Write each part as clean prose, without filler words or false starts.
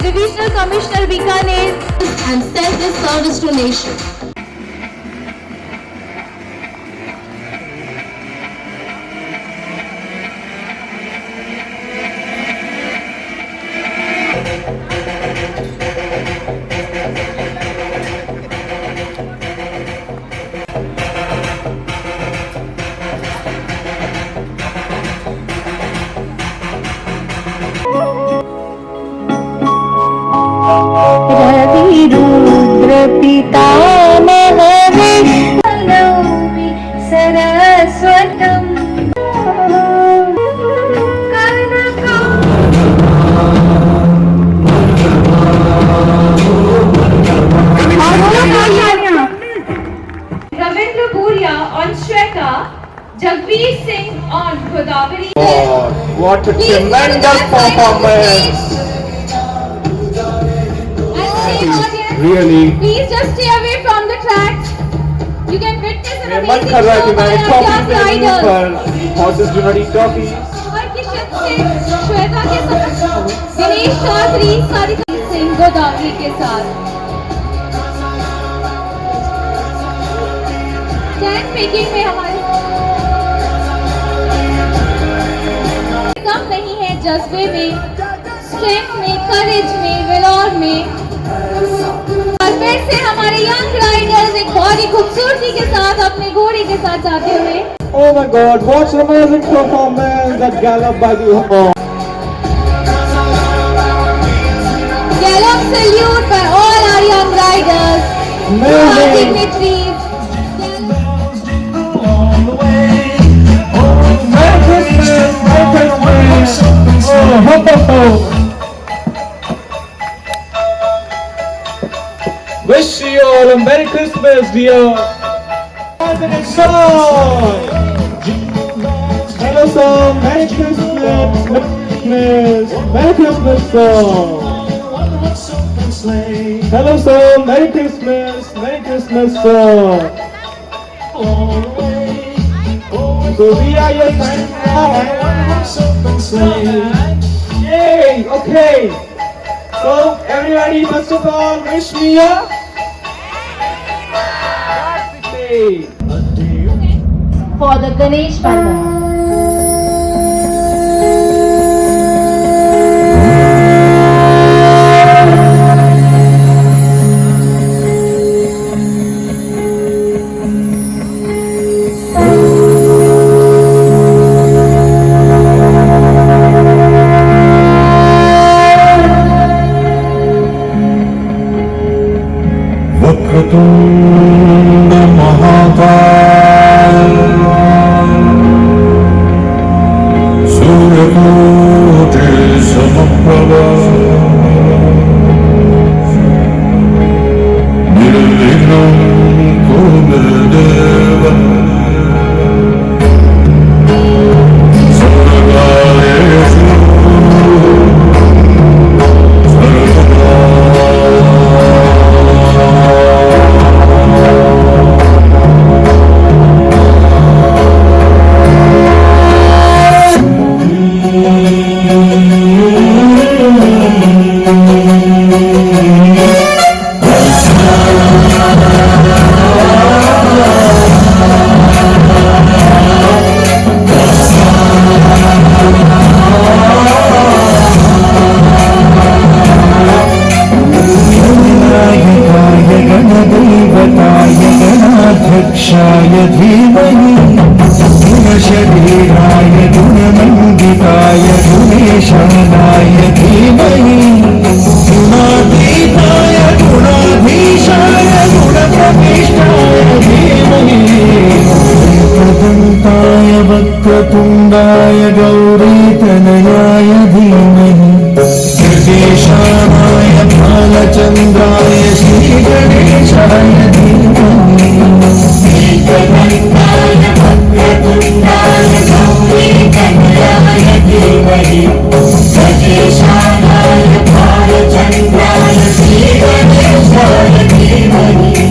Divisional Commissioner Bikaner and selfless service to nation. पितामहविष्णुनौमि सरस्वतम् Ravindra Bhuria on Shweta, Jagveer Singh on Godavari. Oh, what a tremendous performance! Really? Please just stay away from the tracks. You can witness an मन amazing कर रहा है कि show मैं by our toffee young पे लूं riders. पर horses do not eat toffee. और किशन सिंह श्वेता के साथ, दिनेश चौधरी सारिका सिंह गोदावरी के साथ। स्टैंड मेकिंग में हमारे कम नहीं है, जज्बे में, स्ट्रेंथ में, करेज में, विलौर में। और फिर से हमारे यंग राइडर्स एक बहुत ही खूबसूरती के साथ अपने घोड़े के साथ जाते हुए। Oh my God! What an amazing performance! That gallop by the horse. Gallop salute by all our young riders. Amazing. Our dignitaries. Merry Christmas! Merry Christmas! Oh, ho ho ho! Wish you all a Merry Christmas, dear. Song. Hello, song. Merry Christmas. Merry Christmas, song. Hello, song. Merry Christmas. Merry Christmas, song. So we are your friends now. Yay! Okay. So everybody, first of all, wish me a happy day. For the Ganesh Pandana. Vakratunda महाकाय सूर्यकोटि समप्रभा निर्विघ्नं कुरु मे देव सर्वकार्येषु गुणमण्डिताय गुणेशानाय धीमहि गुणातीताय गुणाधीशाय गुणप्रविष्टाय धीमहि एकदन्ताय वक्रतुण्डाय गौरीतनयाय धीमहि गणेशानाय भालचन्द्राय श्रीगणेशाय धीमहि एकदन्ताय वक्रतुण्डाय गौरीतनयाय धीमहि गणेशानाय भालचन्द्राय श्रीगणेशाय धीमहि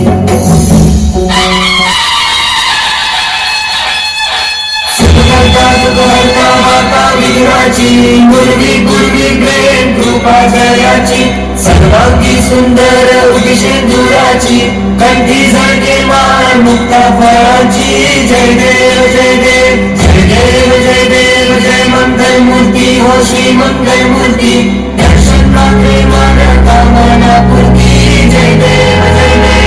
गुरवी गुरवी प्रेम कृपा जयाची सर्वांगी सुंदर उदिशेंदुराची कंठी झळके मान मुक्ता फळाची जय देव जय देव जय देव जय देव जय मंगल मूर्ती हो श्री मंगल मूर्ती दर्शन मात्रे मान कामना पूर्ती जय देव जय देव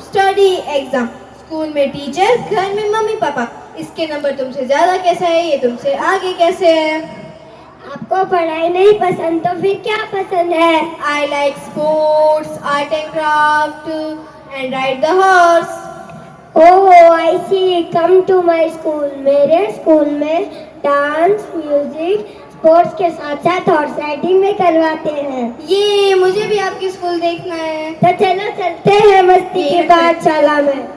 स्टडी एग्जाम स्कूल में टीचर, घर में मम्मी पापा। इसके नंबर तुमसे ज्यादा कैसे है, ये तुमसे आगे कैसे है? आपको पढ़ाई नहीं पसंद तो फिर क्या पसंद है? I like sports, art and craft and ride the horse. Oh I see, come to my school. मेरे स्कूल में डांस, म्यूजिक, स्पोर्ट्स के साथ साथ हॉर्स राइडिंग में करवाते हैं। ये मुझे भी आपकी स्कूल देखना है। तो चलो चलते हैं मस्ती की पाठशाला में।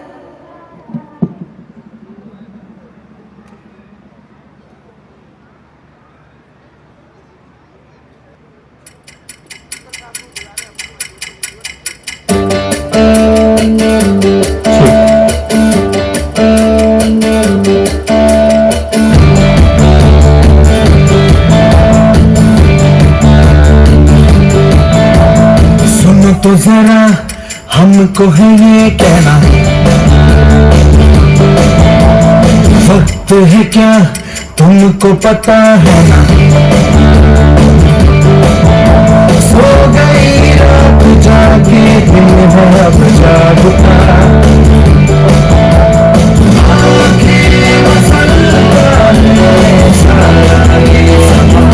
तो जरा हमको है ये कहना, वक्त है क्या तुमको पता है ना। सो गई रात जाके दिन है अब जागता, आखिर मसलता है सारा ये समा।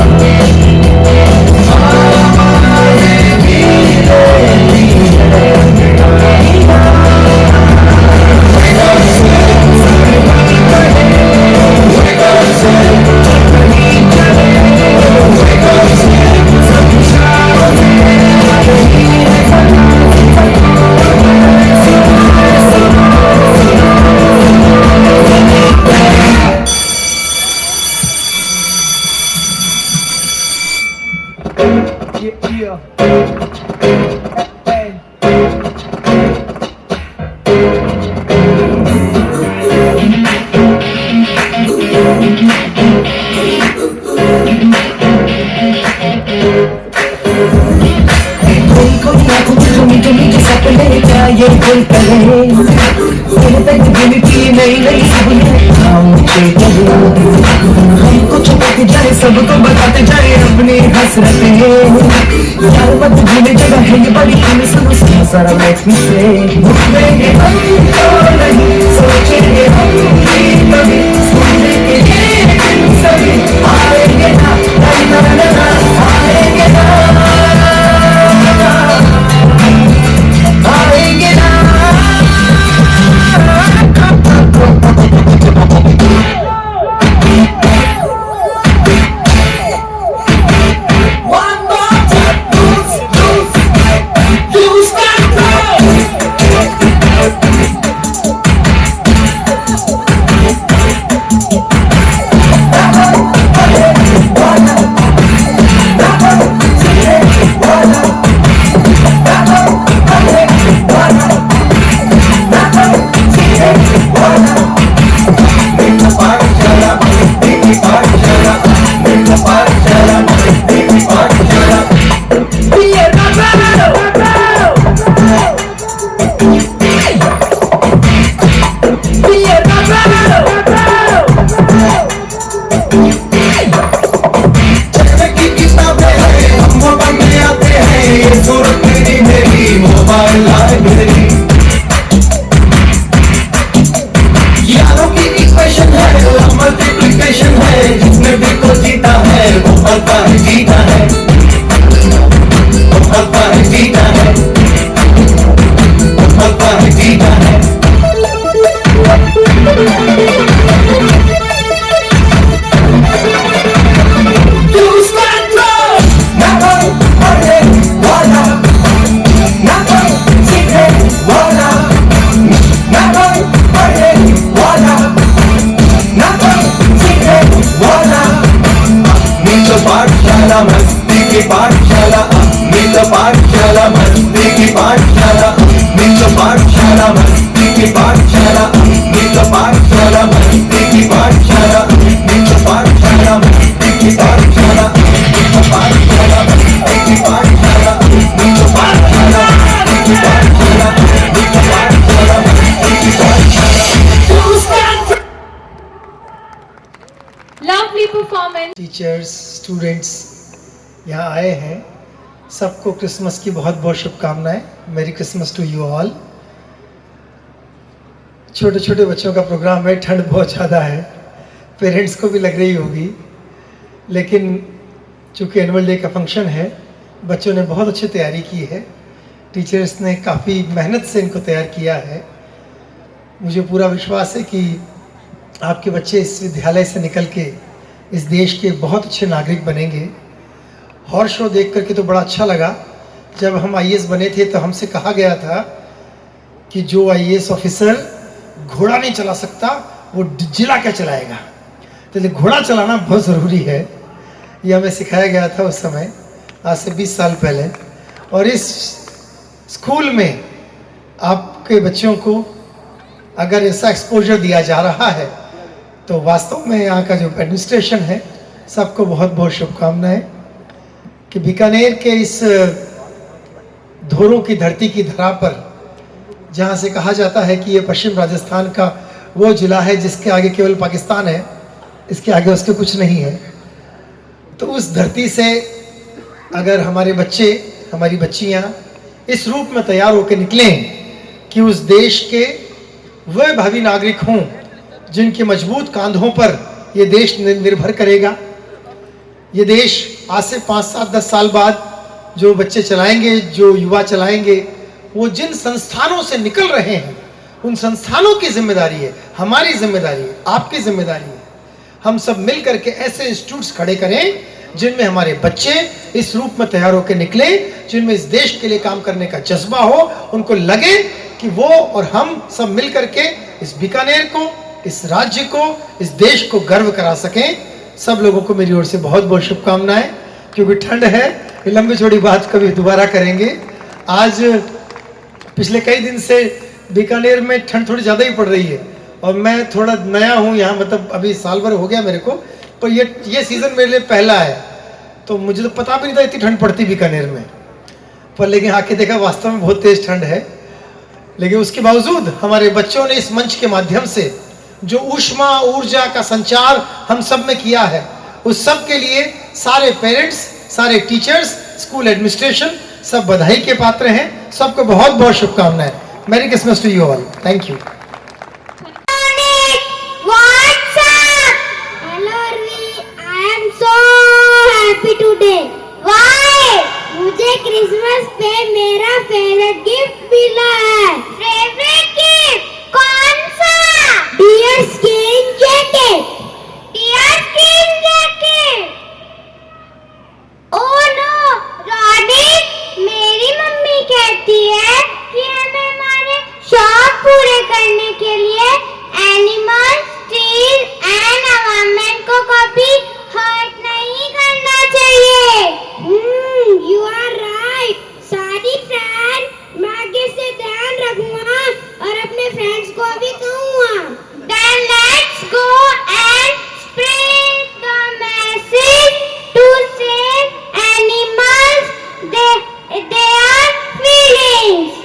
ये दिल करे नई नई हमको छुपा के रटे यार मत भूले जगह है ये बड़ी हमें सुनो सुनो सारा मैच में से भूलेंगे हम तो नहीं सोचेंगे हम भी कभी सुनने के लिए सभी आएंगे ना ना ना ना आएंगे ना आएंगे ना टीचर्स, स्टूडेंट्स यहाँ आए हैं, सबको क्रिसमस की बहुत बहुत शुभकामनाएं। मेरी क्रिसमस टू यू ऑल। छोटे छोटे बच्चों का प्रोग्राम है, ठंड बहुत ज़्यादा है, पेरेंट्स को भी लग रही होगी, लेकिन चूँकि एनुअल डे का फंक्शन है, बच्चों ने बहुत अच्छी तैयारी की है, टीचर्स ने काफ़ी मेहनत से इनको तैयार किया है। मुझे पूरा विश्वास है कि आपके बच्चे इस विद्यालय से निकल के इस देश के बहुत अच्छे नागरिक बनेंगे। हॉर्स शो देख करके तो बड़ा अच्छा लगा। जब हम आईएएस बने थे तो हमसे कहा गया था कि जो आईएएस ऑफिसर घोड़ा नहीं चला सकता वो जिला क्या चलाएगा, तो घोड़ा चलाना बहुत ज़रूरी है। ये हमें सिखाया गया था उस समय, आज से 20 साल पहले। और इस स्कूल में आपके बच्चों को अगर ऐसा एक्सपोजर दिया जा रहा है तो वास्तव में यहाँ का जो एडमिनिस्ट्रेशन है, सबको बहुत बहुत शुभकामनाएं कि बीकानेर के इस धोरों की धरती की धरा पर, जहाँ से कहा जाता है कि ये पश्चिम राजस्थान का वो जिला है जिसके आगे केवल पाकिस्तान है, इसके आगे उसके कुछ नहीं है। तो उस धरती से अगर हमारे बच्चे, हमारी बच्चियाँ इस रूप में तैयार होकर निकलें कि उस देश के वह भावी नागरिक हों जिनके मजबूत कंधों पर ये देश निर्भर करेगा। ये देश आज से 5, 7, 10 साल बाद जो बच्चे चलाएंगे, जो युवा चलाएंगे, वो जिन संस्थानों से निकल रहे हैं उन संस्थानों की जिम्मेदारी है, हमारी जिम्मेदारी है, आपकी जिम्मेदारी है। हम सब मिल करके ऐसे इंस्टीट्यूट्स खड़े करें जिनमें हमारे बच्चे इस रूप में तैयार होकर निकले, जिनमें इस देश के लिए काम करने का जज्बा हो, उनको लगे कि वो और हम सब मिल करके इस बीकानेर को, इस राज्य को, इस देश को गर्व करा सकें। सब लोगों को मेरी ओर से बहुत बहुत शुभकामनाएं। क्योंकि ठंड है, ये लंबी चौड़ी बात कभी दोबारा करेंगे। आज पिछले कई दिन से बीकानेर में ठंड थोड़ी ज़्यादा ही पड़ रही है और मैं थोड़ा नया हूँ यहाँ, मतलब अभी साल भर हो गया मेरे को, पर ये सीज़न मेरे लिए पहला है, तो मुझे तो पता भी नहीं था इतनी ठंड पड़ती बीकानेर में। पर लेकिन आके देखा वास्तव में बहुत तेज़ ठंड है। लेकिन उसके बावजूद हमारे बच्चों ने इस मंच के माध्यम से जो ऊष्मा ऊर्जा का संचार हम सब में किया है, उस सब के लिए सारे पेरेंट्स, सारे टीचर्स, स्कूल एडमिनिस्ट्रेशन सब बधाई के पात्र हैं। सबको बहुत बहुत शुभकामनाएं। Merry Christmas to you all. Thank you. Hello Arvi, I am so happy today. Why? मुझे क्रिसमस पे मेरा फेवरेट गिफ्ट मिला है। फेवरेट गिफ्ट कौन सा? Deer skin jacket. Deer skin jacket. Oh no, Roddy, मेरी मम्मी कहती है कि हमें हमारे शौक पूरे करने के लिए एनिमल, ट्रीज एंड एनवायरनमेंट को कभी हर्ट नहीं करना चाहिए। You are right. Sorry friend, मैं आगे से ध्यान रखूंगा और अपने फ्रेंड्स को भी कहूंगा। Then let's go and spread the message to save animals. They are feelings.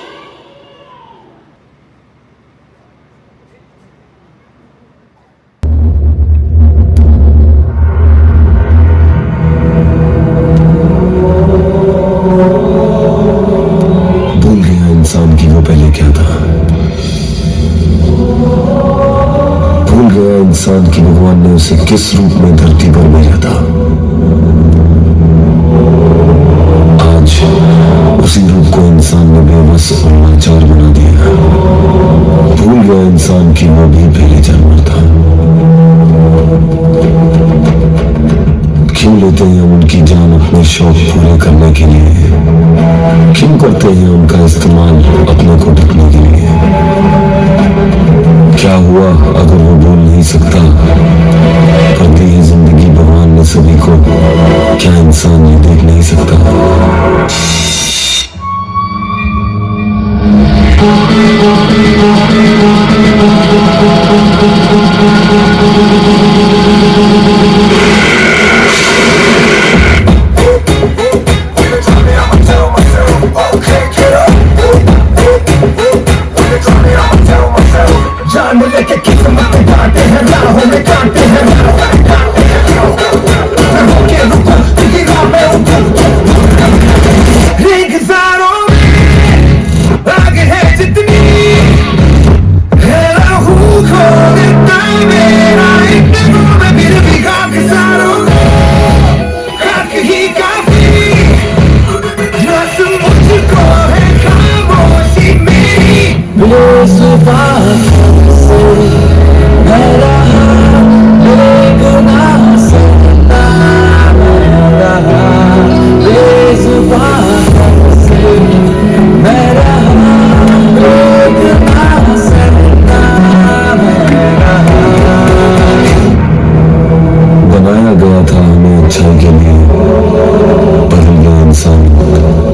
भूल गया इंसान की वो पहले क्या था। भूल गया इंसान की भगवान ने उसे किस रूप में धरती पर भेजा था। आज उसी रूप को इंसान ने बेबस और लाचार बना दिया। भूल गया इंसान की वो भी पहले जानवर था। क्यों लेते हैं हम उनकी जान अपने शौक पूरे करने के लिए? क्यों करते हैं उनका इस्तेमाल अपने को ढकने के लिए? क्या हुआ अगर वो बोल नहीं सकता? पर दी है जिंदगी भगवान ने सभी को, क्या इंसान ये देख नहीं सकता? जान लेके किस्मत में काटे हैं, राहों में काटे हैं, होके रुको तेरी राह में उठो। इंतजारों में आगे है जितनी है राहू खो देता मेरा इतना मैं फिर भी खाकसारों खाक ही काफी बस मुझको है खामोशी मेरी। बेजुबान बनाया गया था हमें अच्छाई के लिए, बदल गया इंसान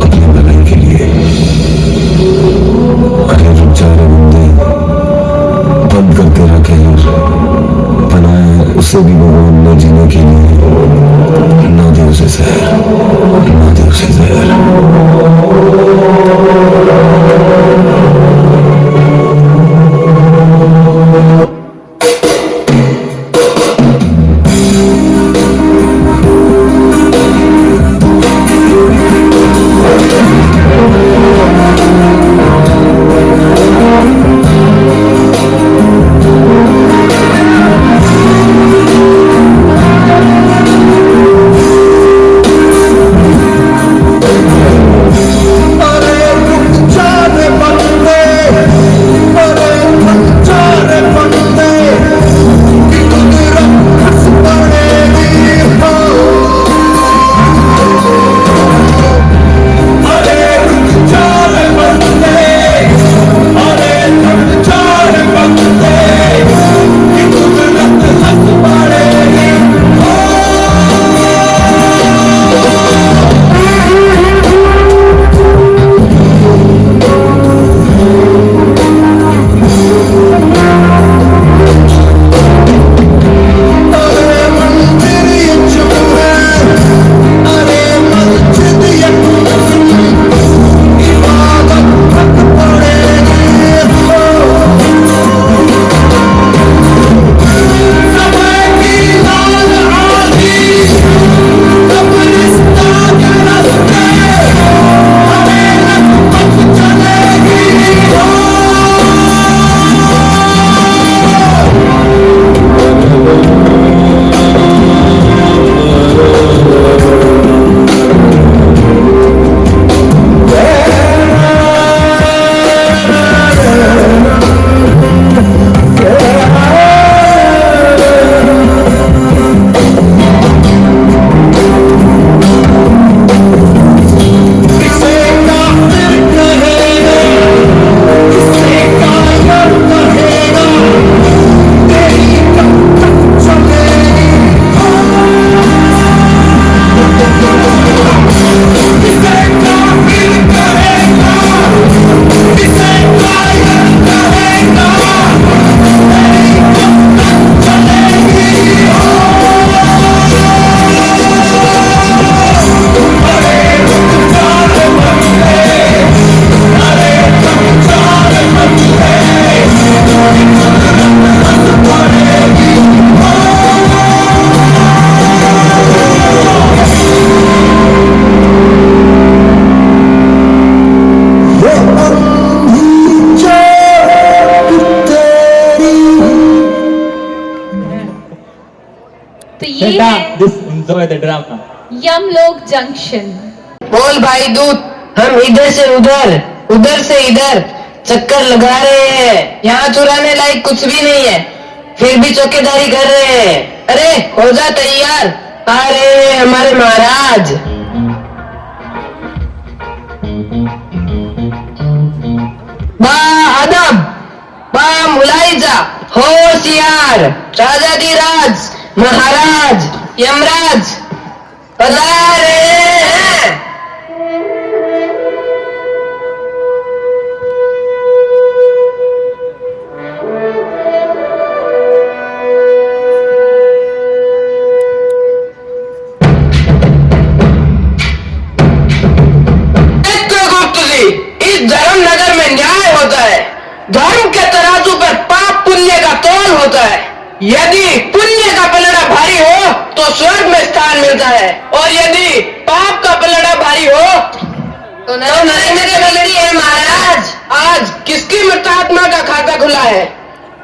अपनी भलाई के लिए। अरे रुक जा रे बंदे, बंद कर तेरा कहर। बनाया है उसे भी भगवान ने जीने के लिए, ना दे उसे जहर, ना दे उसे जहर। ये है This enjoy the drama. Yamlok junction. बोल भाई दूत, हम इधर से उधर, उधर से इधर चक्कर लगा रहे हैं। यहाँ चुराने लायक कुछ भी नहीं है, फिर भी चौकीदारी कर रहे हैं। अरे हो जा तैयार, आ रहे हैं हमारे महाराज। बा अदब, बा मुलाइजा, होशियार, राजाधिराज, महाराज, यमराज पधारे हैं। इस धर्मनगर में न्याय होता है, धर्म के तराजू पर पाप पुण्य का तौल होता है। यदि पुण्य का पलड़ा भारी हो तो स्वर्ग में स्थान मिलता है, और यदि पाप का पलड़ा भारी हो तो नरक में मिलती है। महाराज, आज किसकी मृतात्मा का खाता खुला है?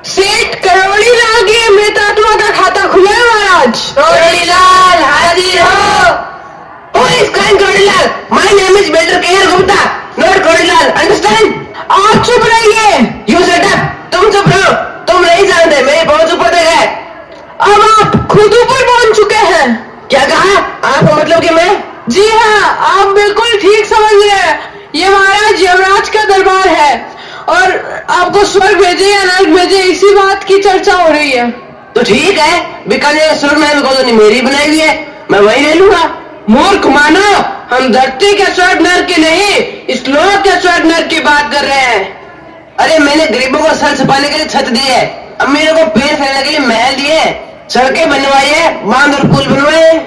सेठ करोड़ी लाल की मृतात्मा का खाता खुला है महाराज। करोड़ी लाल हाजिर हो। Police crime Krodilal. My name is Major K.R. Gupta. Not Krodilal. Understand? आप चुप रहिए। You shut up. तुम चुप रहो। तुम नहीं जानते मेरी पहुंच ऊपर तक है। अब आप खुद ऊपर पहुंच चुके हैं। क्या कहा? आपका मतलब कि मैं? जी हाँ, आप बिल्कुल ठीक समझ रहे हैं। ये महाराज यमराज का दरबार है, और आपको स्वर्ग भेजे या नरक भेजे, इसी बात की चर्चा हो रही है। तो ठीक है, बीकानेर स्वर्ग महल कॉलोनी मेरी बनाई हुई है, मैं वही ले लूंगा। मूर्ख मानो, हम धरती के स्वर्ग नरक की नहीं, इस लोक के स्वर्ग नरक की बात कर रहे हैं। अरे मैंने गरीबों को सर छुपाने के लिए छत दी है, अमीरों को पेड़ फैलाने के लिए महल दिए, सड़कें बनवाई है, बांध और पुल बनवाए हैं,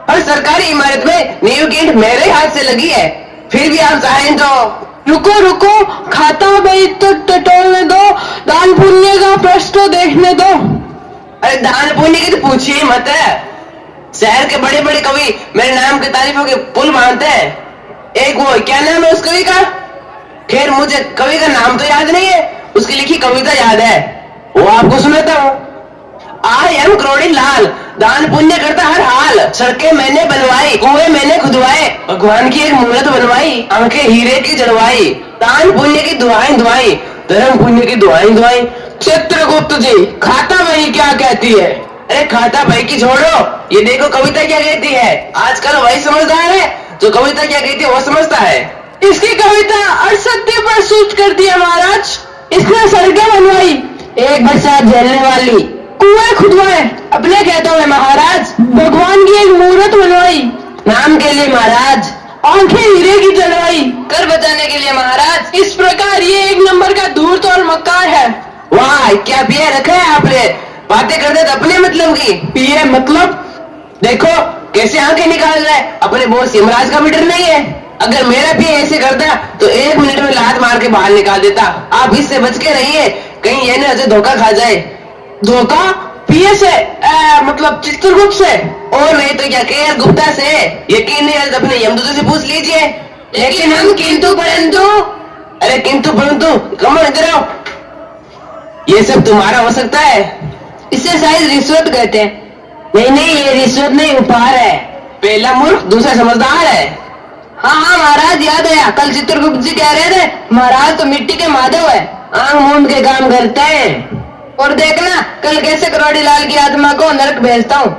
और सरकारी इमारत में नींव की ईंट मेरे हाथ से लगी है। फिर भी आप चाहें तो रुको रुको, खाता भाई तो टटोलने दो, दान पुण्य का प्रश्न तो देखने दो। अरे दान पुण्य की तो पूछिए मत है। शहर के बड़े बड़े कवि मेरे नाम की तारीफों के पुल बांधते हैं। एक वो क्या नाम है उस कवि का? खैर मुझे कवि का नाम तो याद नहीं है, उसकी लिखी कविता याद है, वो आपको सुनाता हूँ। आई एम करोड़ी लाल, दान पुण्य करता हर हाल, सड़कें मैंने बनवाई, कुएं मैंने खुदवाए, भगवान की एक मूर्त बनवाई, आंखें हीरे की जड़वाई, दान पुण्य की दुआएं दुआई, धर्म पुण्य की दुआएं दुआई। चित्रगुप्त जी, खाता वही क्या कहती है? अरे खाता भाई की छोड़ो, ये देखो कविता क्या कहती है। आजकल वही समझदार है जो कविता क्या कहती है वो समझता है। इसकी कविता असत्य पर सूच करती है महाराज। इसने सड़कें बनवाई, एक बरसात झेलने वाली, कुएं खुदवाए अपने खेतों में महाराज, भगवान की एक मूर्त बनवाई नाम के लिए महाराज, आंखें हीरे की जलवाई कर बचाने के लिए महाराज। इस प्रकार ये एक नंबर का धूर्त और मक्कार है। वाह, क्या पिए रखा है आपने, बातें करते तो अपने मतलब की। पिए मतलब? देखो कैसे आंखें निकाल रहा है, अपने बॉस यमराज का भी डर नहीं है। अगर मेरा पिए ऐसे करता तो 1 मिनट में लात मार के बाहर निकाल देता। आप इससे बच के रहिए, कहीं ये ना मुझे धोखा खा जाए। धोखा? पिए से? मतलब चित्रगुप्त से? और नहीं तो क्या केआर गुप्ता से। यकीन नहीं है तो अपने यमदूतों से पूछ लीजिए। लेकिन हम किंतु परंतु, अरे किंतु परंतु, कमर इधर आओ। ये सब तुम्हारा हो सकता है, इसे शायद रिश्वत कहते हैं। नहीं नहीं, ये रिश्वत नहीं, उपहार है। पहला मूर्ख, दूसरा समझदार है। हाँ हाँ महाराज, याद आया, कल चित्रगुप्त जी कह रहे थे महाराज तो मिट्टी के माधव है, आंख मूंद के काम करते हैं। और देखना कल कैसे करोड़ी लाल की आत्मा को नरक भेजता हूँ।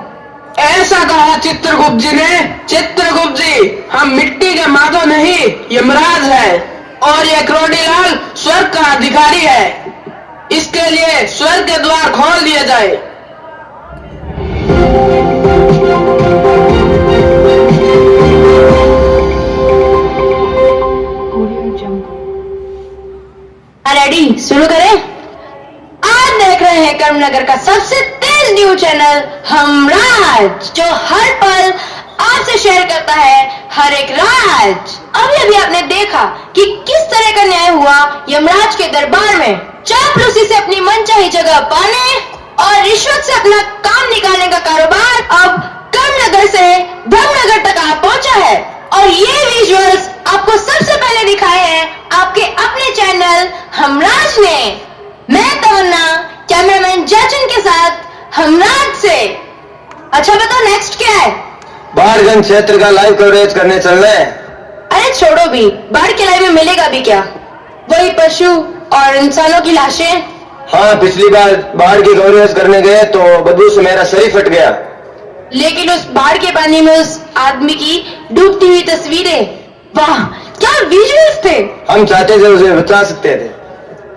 ऐसा कहा चित्रगुप्त जी ने। चित्रगुप्त जी, हम मिट्टी के माधव नहीं, यमराज है, और ये करोड़ी लाल स्वर्ग का अधिकारी है। इसके लिए स्वर्ग के द्वार खोल दिए जाए। रेडी, शुरू करें। आज देख रहे हैं कर्मनगर का सबसे तेज न्यूज चैनल हमराज, जो हर पल आपसे शेयर करता है हर एक राज। अभी आपने देखा कि किस तरह का न्याय हुआ यमराज के दरबार में। चापलूसी से अपनी मनचाही जगह पाने और रिश्वत से अपना काम निकालने का कारोबार अब कर्मनगर से धर्मनगर तक आ पहुंचा है। और ये विजुअल्स आपको सबसे पहले दिखाए हैं आपके अपने चैनल हमराज ने। मैं तमन्ना, कैमरामैन जैचन के साथ हमराज से। अच्छा बताओ नेक्स्ट क्या है? बाढ़गंज क्षेत्र का लाइव कवरेज करने चल रहे हैं। अरे छोड़ो भी, बाढ़ के लाइव में मिलेगा भी क्या? वही पशु और इंसानों की लाशें। हाँ, पिछली बार बाढ़ की कवरेज करने गए तो बदबू से मेरा सर ही फट गया। लेकिन उस बाढ़ के पानी में उस आदमी की डूबती हुई तस्वीरें, वाह क्या विजुअल्स थे। हम चाहते थे उसे बचा सकते थे।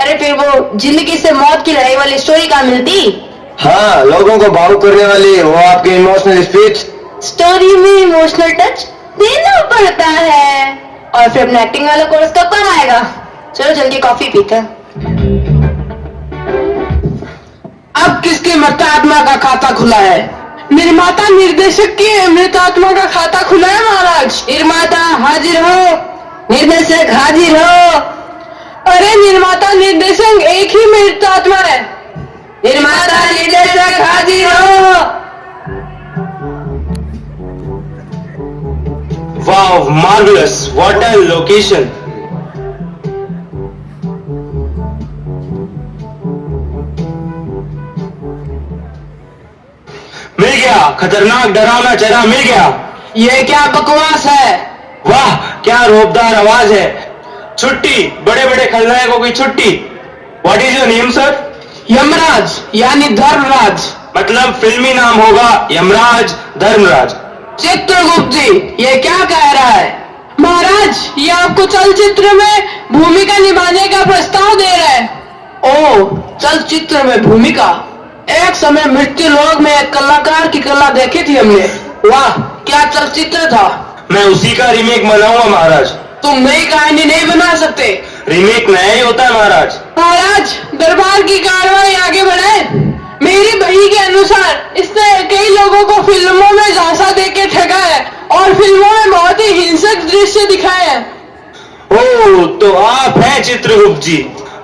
अरे फिर वो जिंदगी से मौत की लड़ाई वाली स्टोरी कहाँ मिलती? हाँ, लोगों को भावुक करने वाली वो आपकी इमोशनल स्पीच। स्टोरी में इमोशनल टच देना पड़ता है। और फिर अपना एक्टिंग वाला कोर्स कब काम आएगा? चलो चल के कॉफी पीते हैं। अब किसके मृत आत्मा का खाता खुला है? निर्माता निर्देशक की मृत आत्मा का खाता खुला है महाराज। निर्माता हाजिर हो, निर्देशक हाजिर हो। अरे निर्माता निर्देशक एक ही मृत आत्मा है। निर्माता निर्देशक हाजिर हो। वाव, मार्वलस, व्हाट अ लोकेशन। मिल गया, खतरनाक डरावना चेहरा मिल गया। ये क्या बकवास है? वाह, क्या रोबदार आवाज है। छुट्टी, बड़े बड़े खलनायकों की छुट्टी। What is your name sir? Yamraj यानी धर्मराज। मतलब फिल्मी नाम होगा यमराज धर्मराज। चित्रगुप्त जी ये क्या कह रहा है? महाराज ये आपको चलचित्र में भूमिका निभाने का प्रस्ताव दे रहा है। ओ, चलचित्र में भूमिका। एक समय मृत्यु लोक में एक कलाकार की कला देखी थी हमने। वाह क्या चलचित्र था। मैं उसी का रीमेक बनाऊंगा महाराज। तुम नई कहानी नहीं बना सकते। रीमेक नया ही होता है महाराज। महाराज दरबार की कार्रवाई आगे बढ़ाए। मेरी बही के अनुसार इसने कई लोगों को फिल्मों में झांसा देके ठगा है और फिल्मों में बहुत ही हिंसक दृश्य दिखाए हैं। ओह, तो आप हैं चित्रगुप्त जी,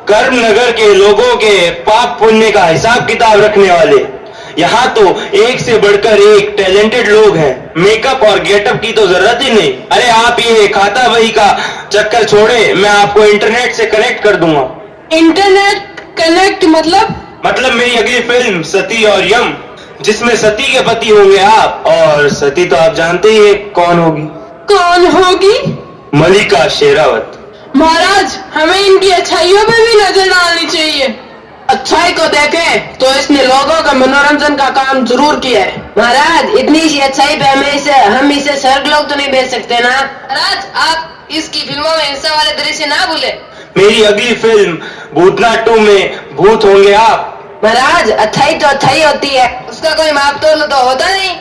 कर्म नगर के लोगों के पाप पुण्य का हिसाब किताब रखने वाले। यहाँ तो एक से बढ़कर एक टैलेंटेड लोग हैं। मेकअप और गेटअप की तो जरूरत ही नहीं। अरे आप ये खाता बही का चक्कर छोड़े, मैं आपको इंटरनेट से कनेक्ट कर दूंगा। इंटरनेट कनेक्ट मतलब मेरी अगली फिल्म सती और यम, जिसमें सती के पति होंगे आप, और सती तो आप जानते ही है कौन होगी। कौन होगी? मलिका शेरावत। महाराज हमें इनकी अच्छाइयों पे भी नजर डालनी चाहिए। अच्छाई को देखें तो इसने लोगों का मनोरंजन का काम जरूर किया है। महाराज इतनी सी अच्छाई पे हम इसे स्वर्गलोक तो नहीं भेज सकते ना। महाराज आप इसकी फिल्मों में हिंसा वाले दृश्य ना भूले। मेरी अगली फिल्म भूतनाथ 2 में भूत होंगे आप। महाराज अच्छाई तो अच्छाई होती है, उसका कोई माप तोल तो होता नहीं।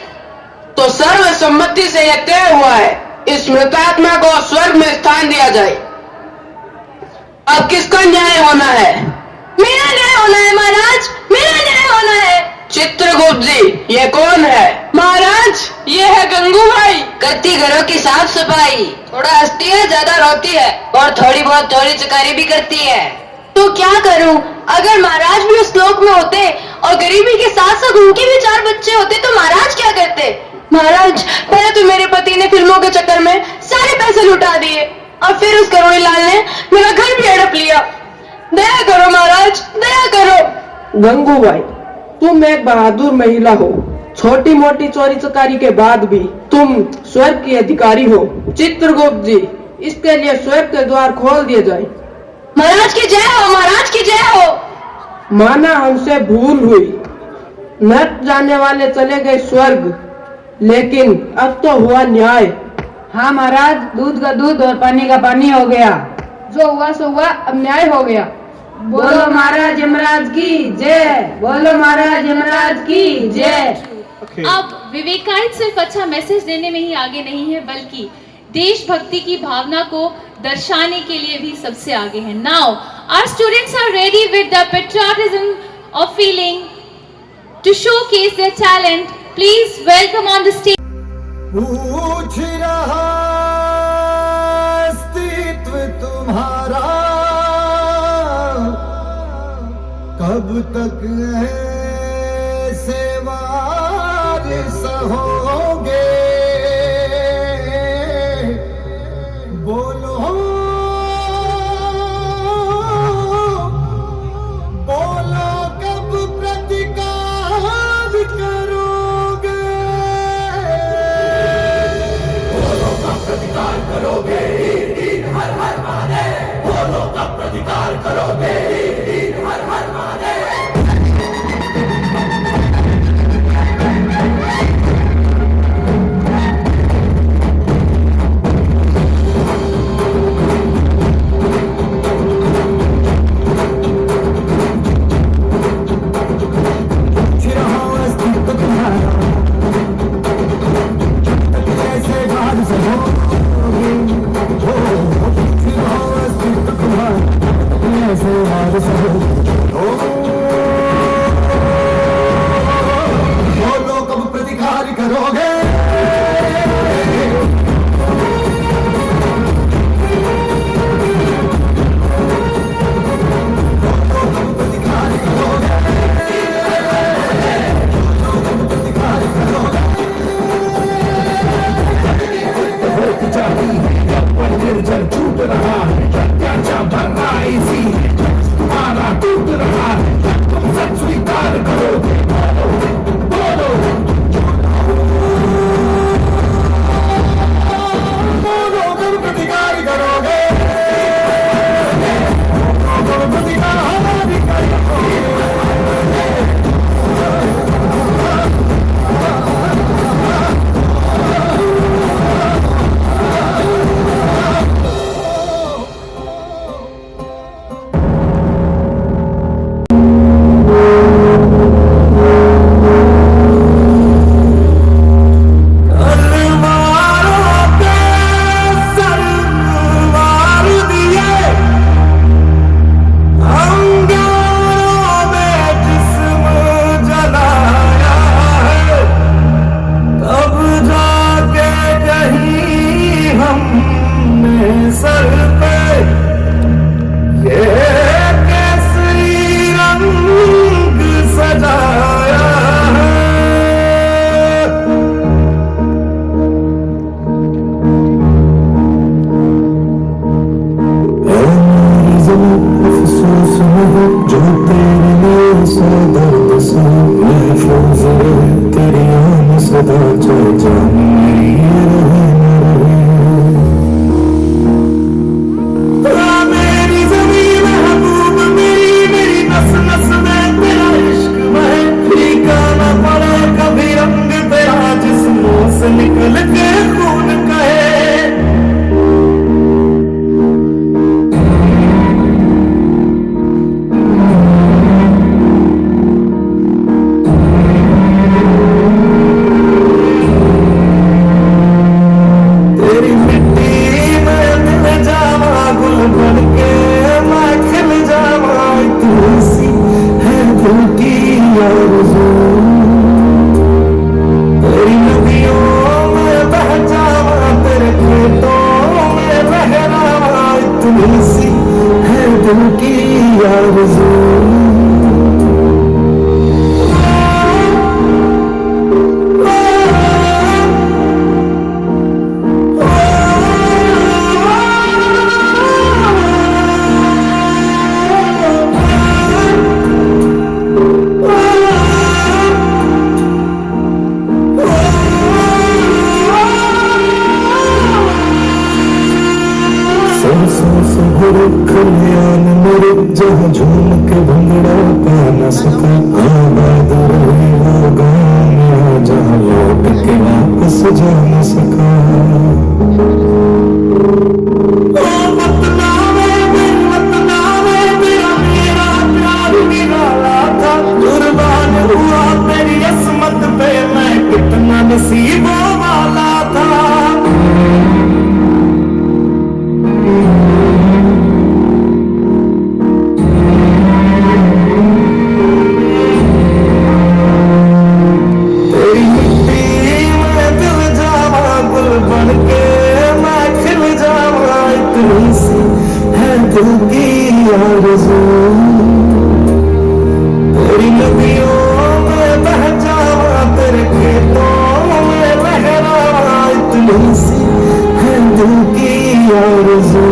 तो सर्वसम्मति से यह तय हुआ है, इस मृतात्मा को स्वर्ग में स्थान दिया जाए। अब किसका न्याय होना है? मेरा न्याय होना है महाराज, मेरा न्याय होना है। चित्रगुप्त जी ये कौन है? महाराज ये है गंगू भाई। करती घरों की साफ सफाई, थोड़ा हंसती है ज्यादा रोती है और थोड़ी बहुत चोरी चकारी भी करती है। तो क्या करूं? अगर महाराज भी उस लोक में होते और गरीबी के साथ साथ उनके भी 4 बच्चे होते तो महाराज क्या करते? महाराज पहले तो मेरे पति ने फिल्मों के चक्कर में सारे पैसे लुटा दिए और फिर उस करोड़ी लाल ने मेरा घर भी हड़प लिया। दया करो महाराज, दया करो। गंगू भाई तुम एक बहादुर महिला हो। छोटी मोटी चोरी चकारी के बाद भी तुम स्वर्ग की अधिकारी हो। चित्रगुप्त जी इसके लिए स्वर्ग के द्वार खोल दिए जाए। महाराज की जय हो, महाराज की जय हो। माना हमसे भूल हुई, नर्क जाने वाले चले गए स्वर्ग, लेकिन अब तो हुआ न्याय। हाँ महाराज, दूध का दूध और पानी का पानी हो गया। जो हुआ सो हुआ, अब न्याय हो गया। बोलो महाराज यमराज की जय, बोलो महाराज यमराज की जय। अब विवेकानंद सिर्फ अच्छा मैसेज देने में ही आगे नहीं है, बल्कि देशभक्ति की भावना को दर्शाने के लिए भी सबसे आगे है। Now our students are ready with the patriotism of feeling to showcase their talent. Please welcome on the stage. पूछ रहा अस्तित्व तुम्हारा, कब तक ऐसे वारिस होगे? बोलो बोलो कब प्रतिकार करोगे? आरज़ू तेरी नदियों में बह जावा तेरे खेतों में बहरावा इतनी सी है दिल की आरज़ू जहाँ झूम के भंगड़ा पा न सका आबाद रही वो गाँव में जहाँ लौट के वापस जा न सका मेरा प्यार निराला था कुर्बान हुआ तेरी असमत पे मैं कितना नसीबों वाला था तेरी नदियों में बह जावा तेरे खेतों में लहरावा इतनी सी है दिल की आरज़ू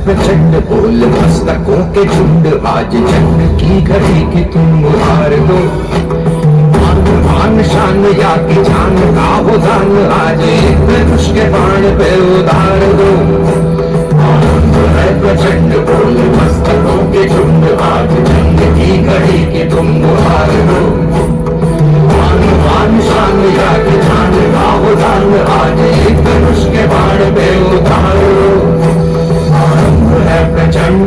प्रचंड बोल मस्तकों के झुंड आज जंग की घड़ी की तुम उतार दो मान शान या की जान का हो जान आज एक धनुष के बाण पे उतार दो प्रचंड बोल मस्तकों के झुंड आज जंग की घड़ी की तुम उतार दो मान शान या की जान का हो जान आज एक धनुष के बाण पे उतार दो है प्रचंड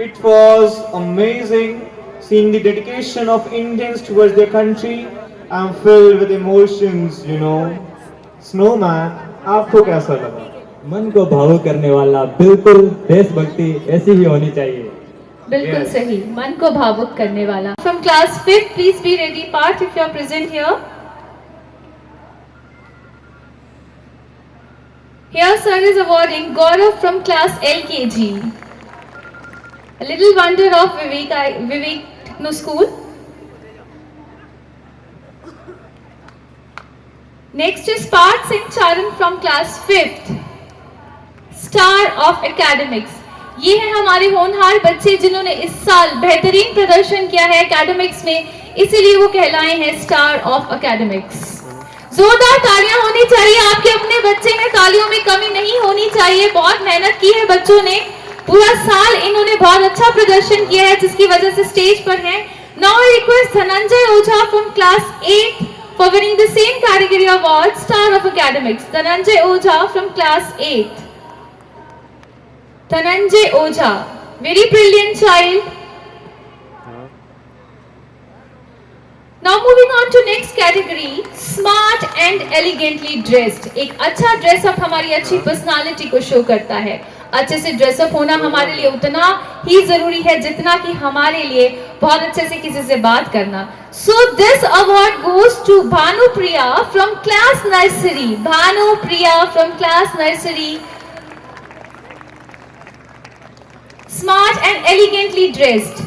It was amazing seeing the dedication of Indians towards their country. I'm filled with emotions, you know. Snowman, आपको कैसा लगा? मन को भावुक करने वाला बिल्कुल देशभक्ति ऐसी ही होनी चाहिए। बिल्कुल सही, मन को भावुक करने वाला। From class 5, please be ready. Part if you are present here. Here sir is awarding Gaurav from class LKG. A little wonder of Vivek School. Next is Parth Singh Charan from class 5th. Star of Academics. ये है हमारे होनहार बच्चे जिन्होंने इस साल बेहतरीन प्रदर्शन किया है एकेडमिक्स में, इसीलिए वो कहलाए हैं स्टार ऑफ एकेडमिक्स। जोरदार तालियां होनी चाहिए आपके अपने बच्चे में, तालियों में कमी नहीं होनी चाहिए। बहुत मेहनत की है बच्चों ने, पूरा साल इन्होंने बहुत अच्छा प्रदर्शन किया है जिसकी वजह से स्टेज पर हैं। Now I request Dhananjay Oja from class 8 for winning the same category award, Star of Academics. Dhananjay Oja from class 8. Dhananjay Oja, very brilliant child. Now moving on to next category, smart and elegantly dressed. एक अच्छा dress up हमारी अच्छी personality को show करता है। अच्छे से dress up होना हमारे लिए उतना ही जरूरी है जितना कि हमारे लिए बहुत अच्छे से किसी से बात करना। So this award goes to Bhanupriya from class nursery. Bhanupriya from class nursery. smart and elegantly dressed.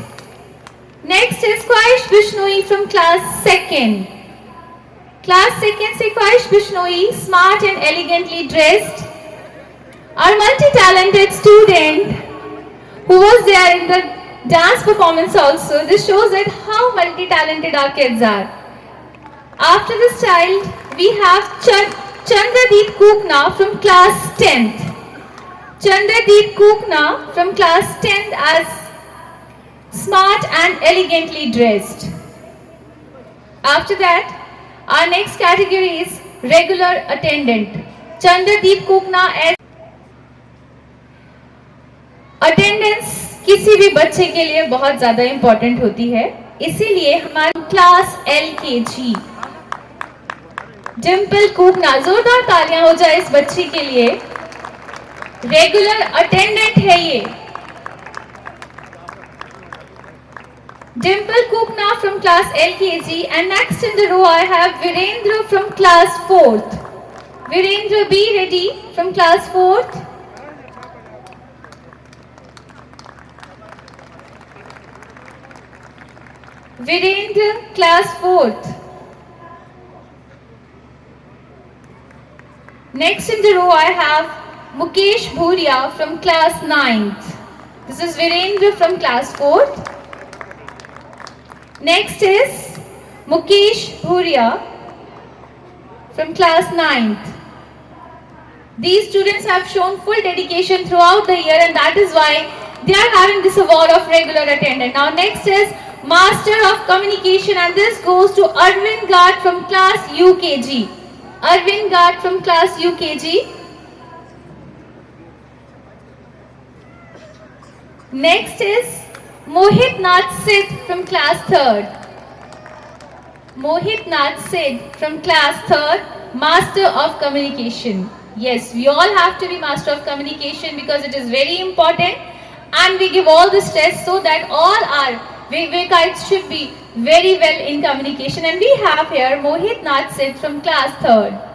Next is Khwahish Bishnoi from class 2nd. Class 2nd से Khwahish Bishnoi, smart and elegantly dressed. Our multi-talented student who was there in the dance performance also. This shows that how multi-talented our kids are. After this child, we have Chandradeep Kukna from class 10th. Chandradeep Kukna from class 10th as smart and elegantly dressed. After that, our next category is regular attendant. Chandradeep Kukna as attendance किसी भी बच्चे के लिए बहुत ज्यादा important होती है, इसीलिए हमारे क्लास LKG डिम्पल कूकना, जोरदार तालियां हो जाए इस बच्ची के लिए, रेगुलर अटेंडेंट है ये। Dimple Kukna from class LKG and next in the row I have Virendra from class 4th. Virendra, be ready from class 4th. Virendra, class 4th. Next in the row I have Mukesh Bhuria from class 9th. This is Virendra from class 4th. Next is Mukesh Bhuria from class 9th. These students have shown full dedication throughout the year and that is why they are having this award of regular attendant. Now next is Master of Communication and this goes to Arvind Ghat from class UKG. Arvind Ghat from class UKG. Next is Mohit Nath Sid from class 3rd. Mohit Nath Sid from class 3rd, Master of Communication. Yes, we all have to be Master of Communication because it is very important and we give all this test so that all our Vivekites should be very well in communication, and we have here Mohit Nath Sid from class 3rd.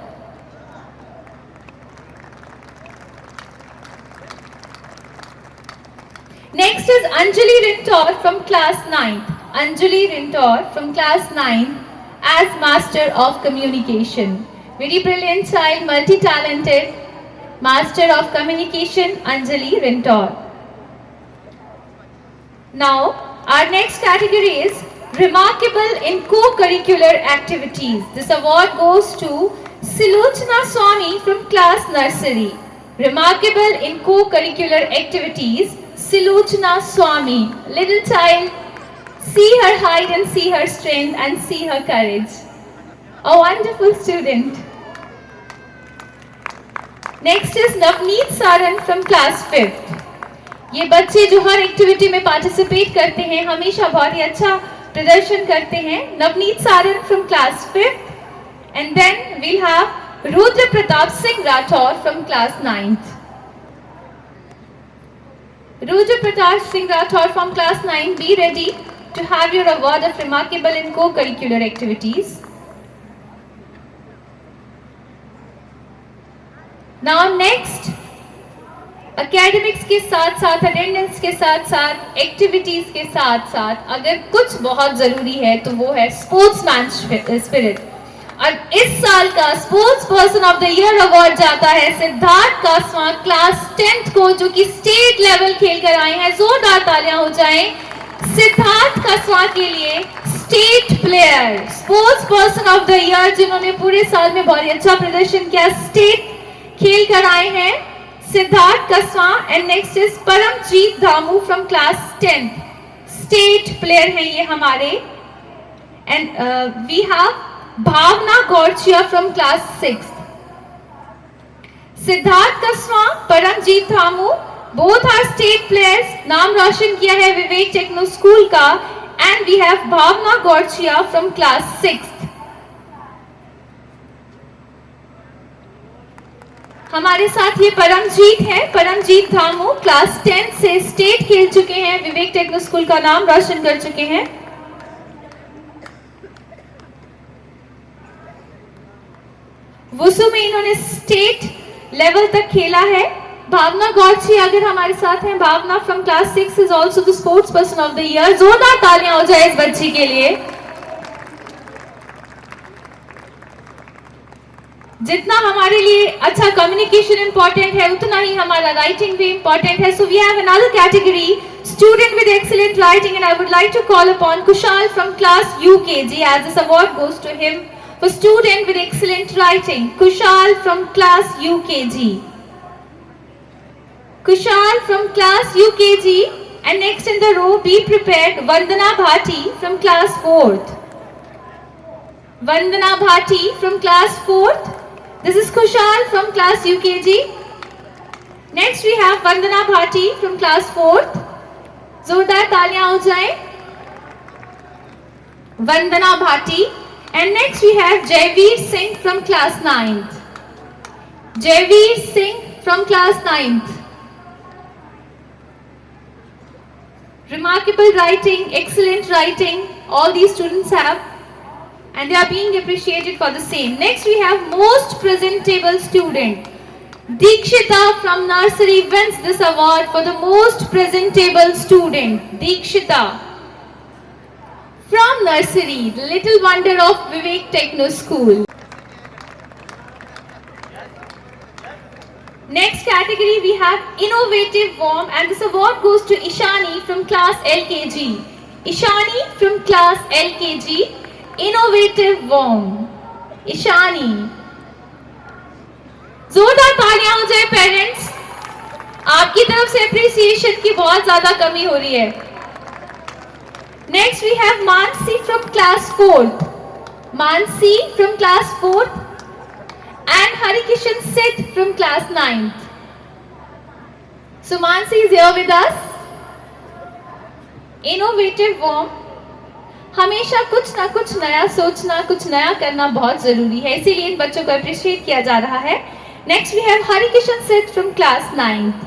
Next is Anjali Rintor from class 9th. Anjali Rintor from class 9th as Master of Communication. Very brilliant child, multi-talented, Master of Communication, Anjali Rintor. Now, our next category is Remarkable in Co-Curricular Activities. This award goes to Silochana Swami from class nursery. Remarkable in Co-Curricular Activities, Silochana Swami. Little child, see her height and see her strength and see her courage. A wonderful student. Next is Navneet Saran from class 5th. ये बच्चे जो हर activity में participate करते हैं हमेशा बहुत ही अच्छा प्रदर्शन करते हैं। Navneet Saran from class 5th and then we'll have Rudra Pratap Singh Rathore from class 9th. Rudra Pratap Singh Rathore from class 9, be ready to have your award of remarkable in co-curricular activities. Now next, academics के साथ साथ attendance के साथ साथ activities के साथ साथ अगर कुछ बहुत ज़रूरी है तो वो है sportsman spirit. और इस साल का sports person of the year award जाता है सिद्धार्थ कासवा क्लास 10th को, जो कि स्टेट लेवल खेल कर आए हैं. जोरदार तालियां हो जाएं सिद्धार्थ कासवा के लिए. State player, sports person of the year, जिन्होंने पूरे साल में बहुत अच्छा प्रदर्शन किया, स्टेट खेल कर आए हैं Siddharth Kaswa. And next is Paramjeet Dhamu from class 10th, state player है ये हमारे. And we have Bhavna Gaurchiya from class 6th. Siddharth Kaswa, Paramjeet Dhamu, both are state players. नाम रोशन किया है विवेक टेक्नो स्कूल का. And we have Bhavna Gaurchiya from class 6th. हमारे साथ ये परमजीत है. परमजीत धामू क्लास 10th से स्टेट खेल चुके हैं, विवेक टेक्नो स्कूल का नाम रोशन कर चुके हैं. वुसु में इन्होंने स्टेट लेवल तक खेला है भावना गौरची अगर हमारे साथ हैं, Bhavna from class 6 is also the sports person of the year. जोरदार तालियां हो जाए इस बच्ची के लिए। जितना हमारे लिए अच्छा कम्युनिकेशन इंपॉर्टेंट है, उतना ही हमारा राइटिंग भी इंपॉर्टेंट है। So we have another category, student with excellent writing, and I would like to call upon Kushal from class UKG as this award goes to him for student with excellent writing. Kushal from class UKG. Kushal from class UKG, and next in the row, be prepared, Vandana Bhati from class 4th. Vandana Bhati from class 4th. This is Kushal from class UKG. Next we have Vandana Bhati from class 4th. जोरदार तालियां हो जाए Vandana Bhati. And next we have Jaiveer Singh from class 9th. Jaiveer Singh from class 9th. Remarkable writing, excellent writing, all these students have, and they are being appreciated for the same. Next we have most presentable student. Deekshita from nursery wins this award for the most presentable student. Deekshita from nursery, the little wonder of Vivek Techno School. Next category we have innovative worm, and this award goes to Ishani from class LKG. Ishani from class LKG, innovative worm. Ishani. जोरदार तालियां हो जाए parents, आपकी तरफ से appreciation की बहुत ज्यादा कमी हो रही है। Next we have Mansi from class 4th. Mansi from class 4th and Harikishan Seth from class 9th. So Mansi is here with us. Innovative worm. हमेशा कुछ ना कुछ नया सोचना, कुछ नया करना बहुत जरूरी है, इसीलिए इन बच्चों को अप्रिशिएट किया जा रहा है। Next we have Harikishan Seth from class 9th.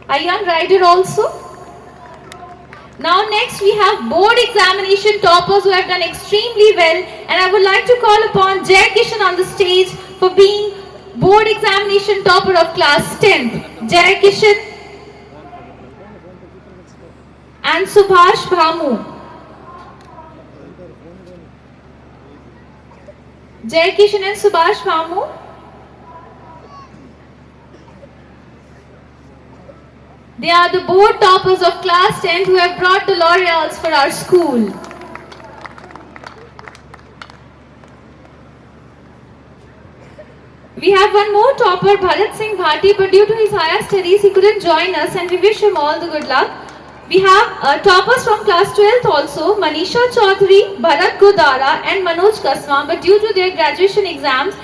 A young rider also. Now next we have board examination toppers who have done extremely well, and I would like to call upon Jay Kishan on the stage for being board examination topper of class 10th. Jay Kishan and Subhash Bhamu. Jay Kishan and Subhash Bhamu. They are the board toppers of class 10 who have brought the laurels for our school. We have one more topper, Bharat Singh Bhati, but due to his higher studies, he couldn't join us, and we wish him all the good luck. We have toppers from class 12th also, Manisha Chaudhary, Bharat Godara and Manoj Kaswa, but due to their graduation exams,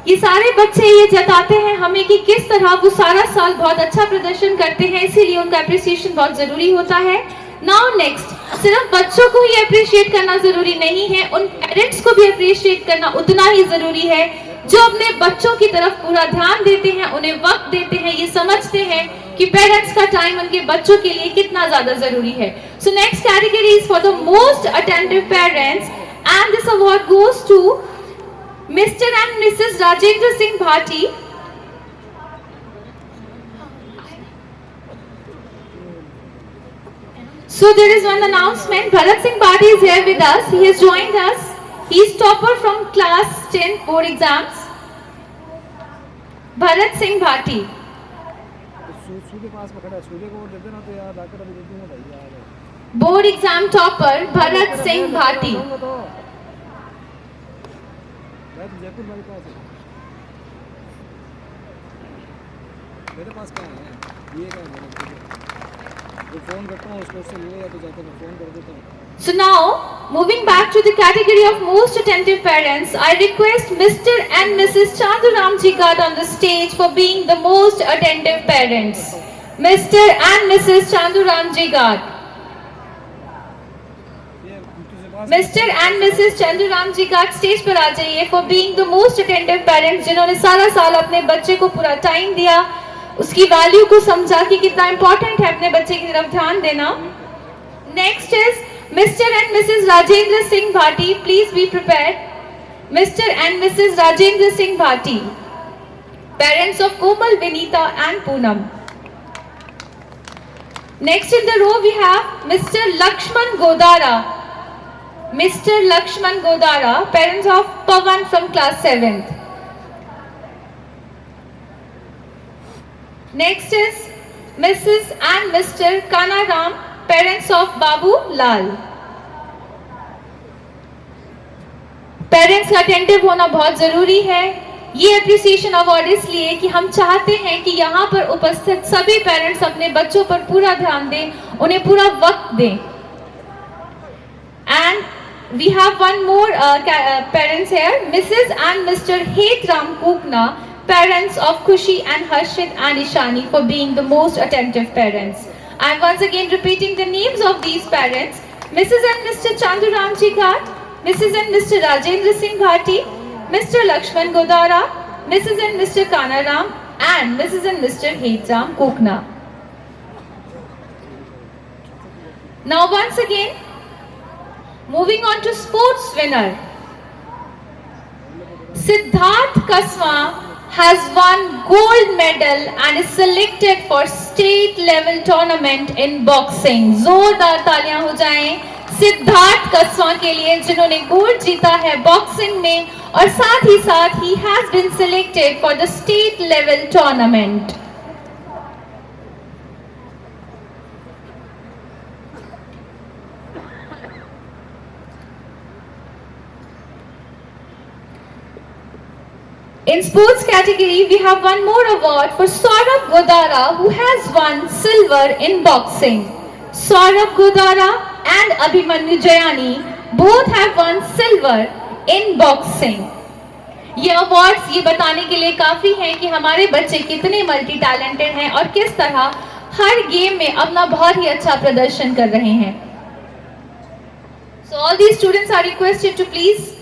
ये सारे बच्चे ये जताते हैं हमें कि किस तरह वो सारा साल बहुत अच्छा प्रदर्शन करते हैं, इसीलिए उनका अप्रिसिएशन बहुत जरूरी होता है। नाउ नेक्स्ट, सिर्फ बच्चों को ही अप्रिशिएट करना जरूरी नहीं है, उन पेरेंट्स को भी अप्रिशिएट करना उतना ही जरूरी है जो अपने बच्चों की तरफ पूरा ध्यान देते हैं, उन्हें वक्त देते हैं, ये समझते हैं कि पेरेंट्स का टाइम उनके बच्चों के लिए कितना ज्यादा जरूरी है। So next category is for the most attentive parents, and this award goes to Mr. and Mrs. Rajendra Singh Bhati. So there is one announcement. Bharat Singh Bhati is here with us. He has joined us. He is topper from class 10 board exams. Bharat Singh Bhati. Board exam topper Bharat Singh Bhati. Jaipur मेरे पास है, मेरे पास क्या है, ये क्या है, जो phone करता हूँ उसको उससे ले या तो जाकर मैं फोन कर देता हूँ। So now, moving back to the category of most attentive parents, I request Mr. and Mrs. Chanduram Jigat on the stage for being the most attentive parents. Mr. and Mrs. Chanduram Jigat. Mr. and Mrs. Chanduram Jigat stage पर आ जाइए for being the most attentive parents, जिन्होंने सारा साल अपने बच्चे को पूरा time दिया, उसकी वैल्यू को समझा कि कितना इंपॉर्टेंट है अपने बच्चे की तरफ ध्यान देना। Next is Mr. and Mrs. Rajendra Singh Bhati. Please be prepared. Mr. and Mrs. Rajendra Singh Bhati. parents of Komal, Vinita and Poonam. Next in the row we have Mr. Lakshman Godara. Mr. Lakshman Godara, parents of Pavan from class 7th. Next is Mrs. and Mr. Kanaram, parents of Babu Lal. Parents का attentive होना बहुत जरूरी है। ये appreciation award इसलिए कि हम चाहते हैं कि यहाँ पर उपस्थित सभी पेरेंट्स अपने बच्चों पर पूरा ध्यान दें, उन्हें पूरा वक्त दें। And we have one more parents here, Mrs and Mr Hetram Kukna, parents of Khushi and Harshit and Ishani, for being the most attentive parents. I am once again repeating the names of these parents: Mrs. and Mr. Chanduramji Ghat, Mrs. and Mr. Rajendra Singh Bhati, Mr. Lakshman Godara, Mrs. and Mr. Kanaram, and Mrs. and Mr. Hetram Kokna. Now once again, moving on to sports winner. Siddharth Kaswa has won gold medal and is selected for state level tournament in boxing. जोरदार तालियां हो जाएं सिद्धार्थ कसवा के लिए जिन्होंने gold जीता है boxing में और साथ ही he has been selected for the state level tournament. In sports category, we have one more award for Saurabh Godara, who has won silver in boxing. Saurabh Godara and Abhimanyu Jayani both have won silver in boxing. ये awards ये बताने के लिए काफी हैं कि हमारे बच्चे कितने मल्टी टैलेंटेड हैं और किस तरह हर गेम में अपना बहुत ही अच्छा प्रदर्शन कर रहे हैं. So all these students are requested to please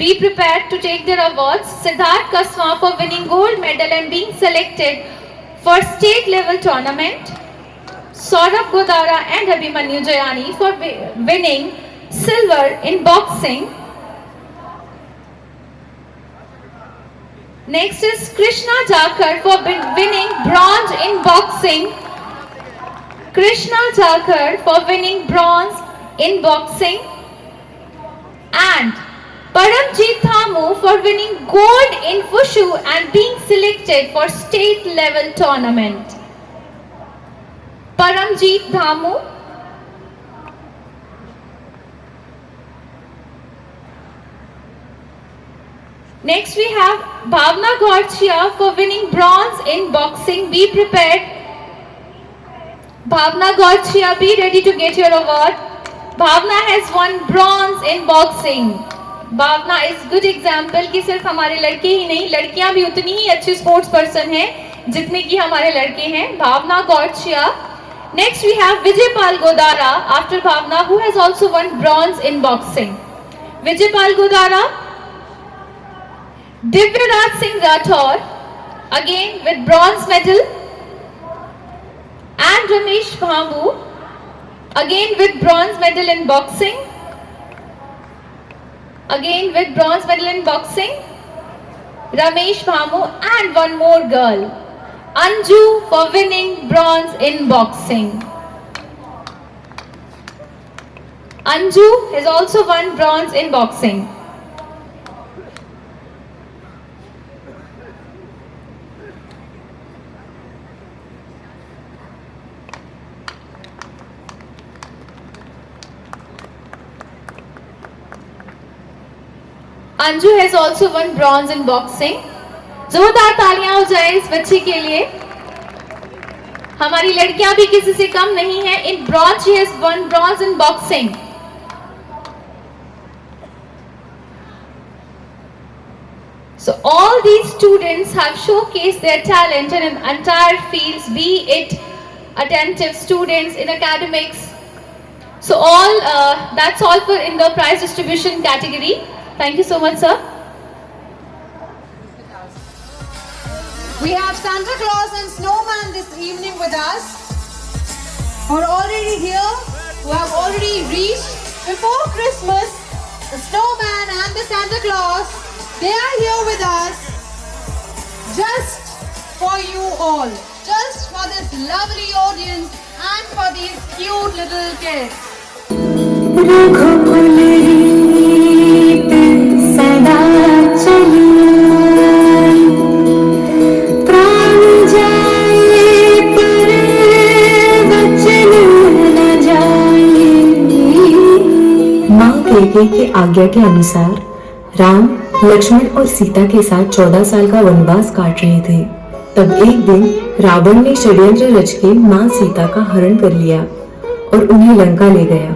be prepared to take their awards. Siddharth Kaswa for winning gold medal and being selected for state level tournament. Saurabh Godara and Abhimanyu Jayani for winning silver in boxing. Next is Krishna Jakar for winning bronze in boxing. Krishna Jakar for winning bronze in boxing. And Paramjeet Thamu for winning gold in Wushu and being selected for state level tournament. Paramjeet Thamu. Next we have Bhavna Gorchia for winning bronze in boxing. Be prepared. Bhavna Gorchia, be ready to get your award. Bhavna has won bronze in boxing. Bhavna is good example कि सिर्फ हमारे लड़के ही नहीं लड़कियां भी उतनी ही अच्छी sports person हैं जितने कि हमारे लड़के हैं. Bhavna Gaurchiya. Next we have Vijaypal Godara after Bhavna who has also won bronze in boxing. Vijaypal Godara. Divyaraj Singh Rathore again with bronze medal and Ramesh Bhambu again with bronze medal in boxing. Again with bronze medal in boxing, Ramesh Bhamu, and one more girl, Anju, for winning bronze in boxing. Anju has also won bronze in boxing. Anju has also one bronze in boxing. जोरदार तालियां हो जाए इस बच्ची के लिए. हमारी लड़कियां भी किसी से कम नहीं है. In bronze she has won bronze in boxing. So all these students have showcased their talent in entire fields, be it attentive students in academics. So all that's all for in the prize distribution category. Thank you so much, sir. We have Santa Claus and Snowman this evening with us, who are already here, who have already reached before Christmas. The Snowman and the Santa Claus, they are here with us just for you all, just for this lovely audience and for these cute little kids. Kaikeyi के आज्ञा के अनुसार राम, लक्ष्मण और सीता के साथ 14 साल का वनवास काट रहे थे। तब एक दिन रावण ने षड्यंत्र रच के मां सीता का हरण कर लिया और उन्हें लंका ले गया।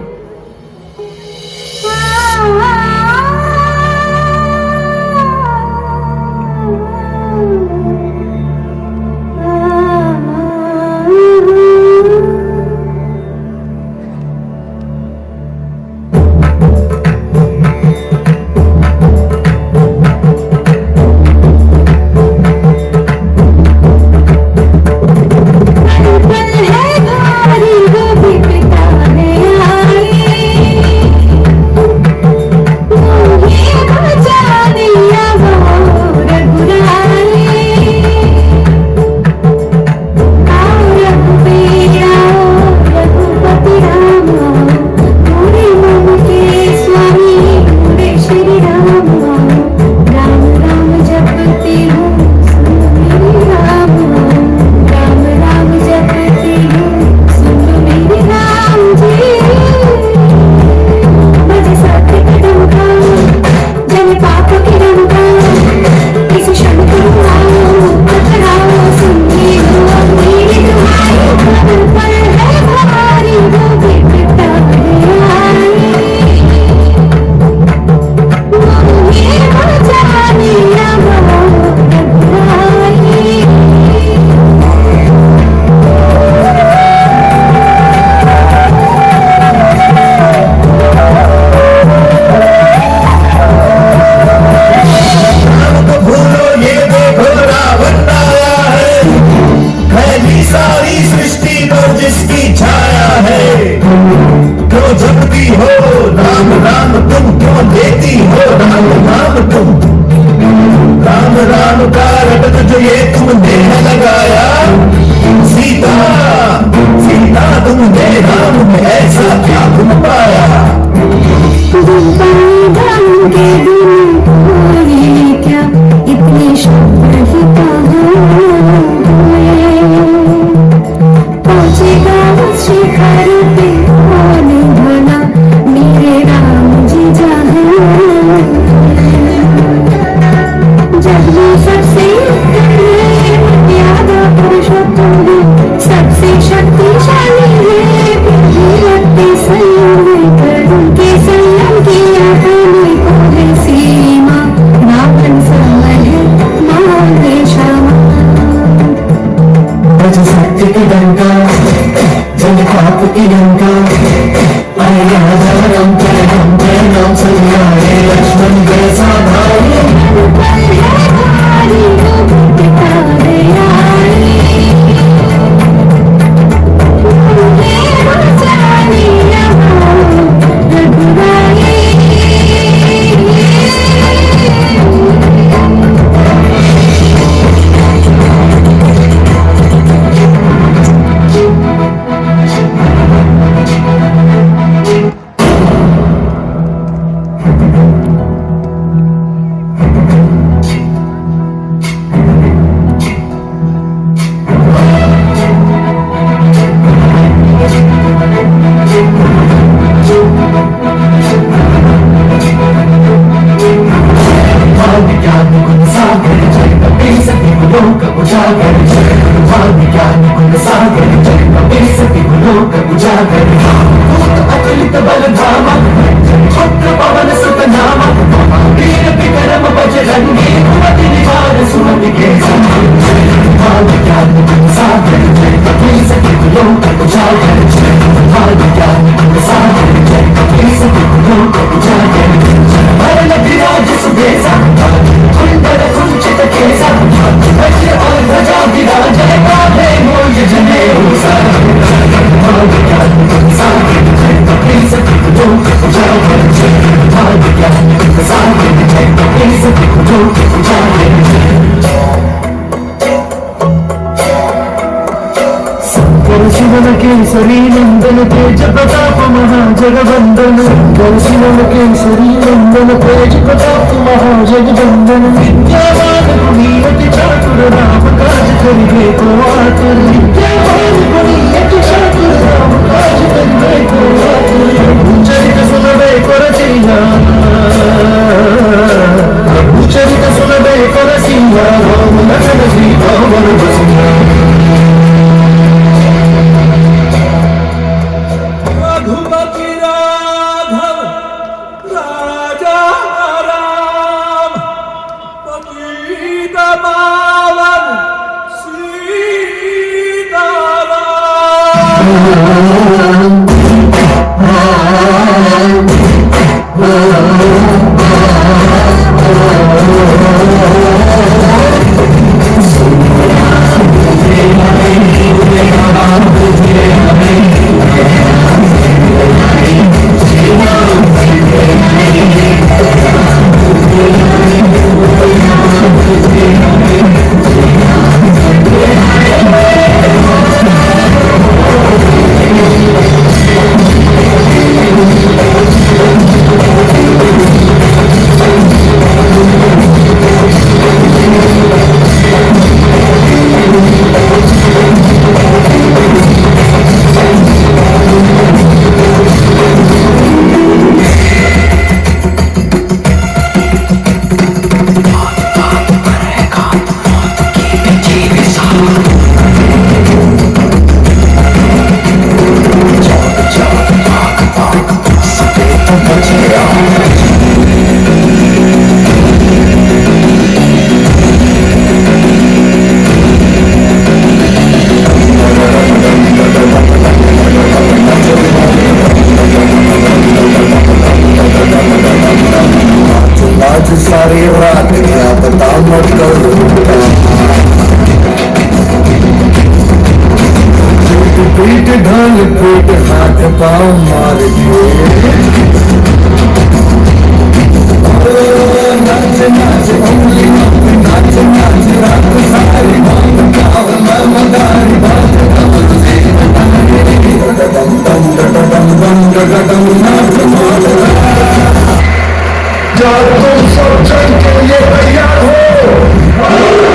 सुमन केसरी नंदन तेज प्रताप महाजगवंदन सुमन केसरी नंदन तेज प्रताप महाजगवंदन विद्यावान गुणी अति चातुर राम काज करिबे को आतुर विद्यावान गुणी अति चातुर राम काज करिबे को आतुर चरित सुनबे को रचैया चरित सुनबे को रचैया राम लखन सीता वन बसिया रघुपति राघव राजा राम पतित पावन सीताराम सारी रात क्या बता मत करो पीठ ढाल पीठ हाथ पाँव मार दिए नाच नाच उंगली नाच नाच रात सारी भाग गाँव में मदारी भाग दम दम दम दम दम नाच मार जब तुम सब जंग के लिए तैयार हो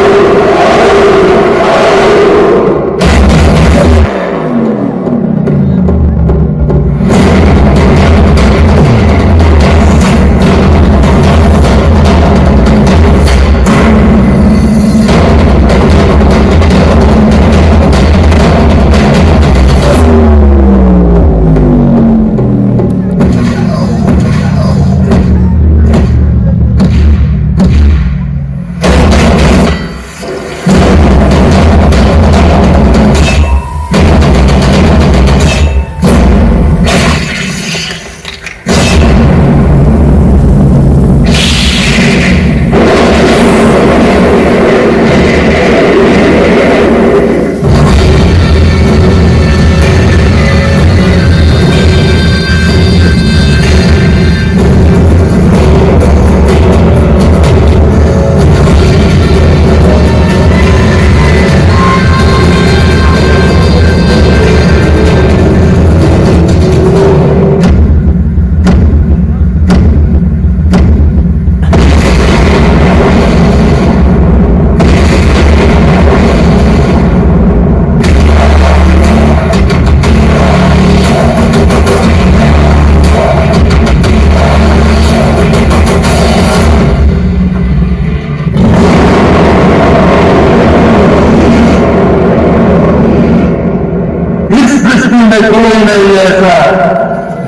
कोई नहीं ऐसा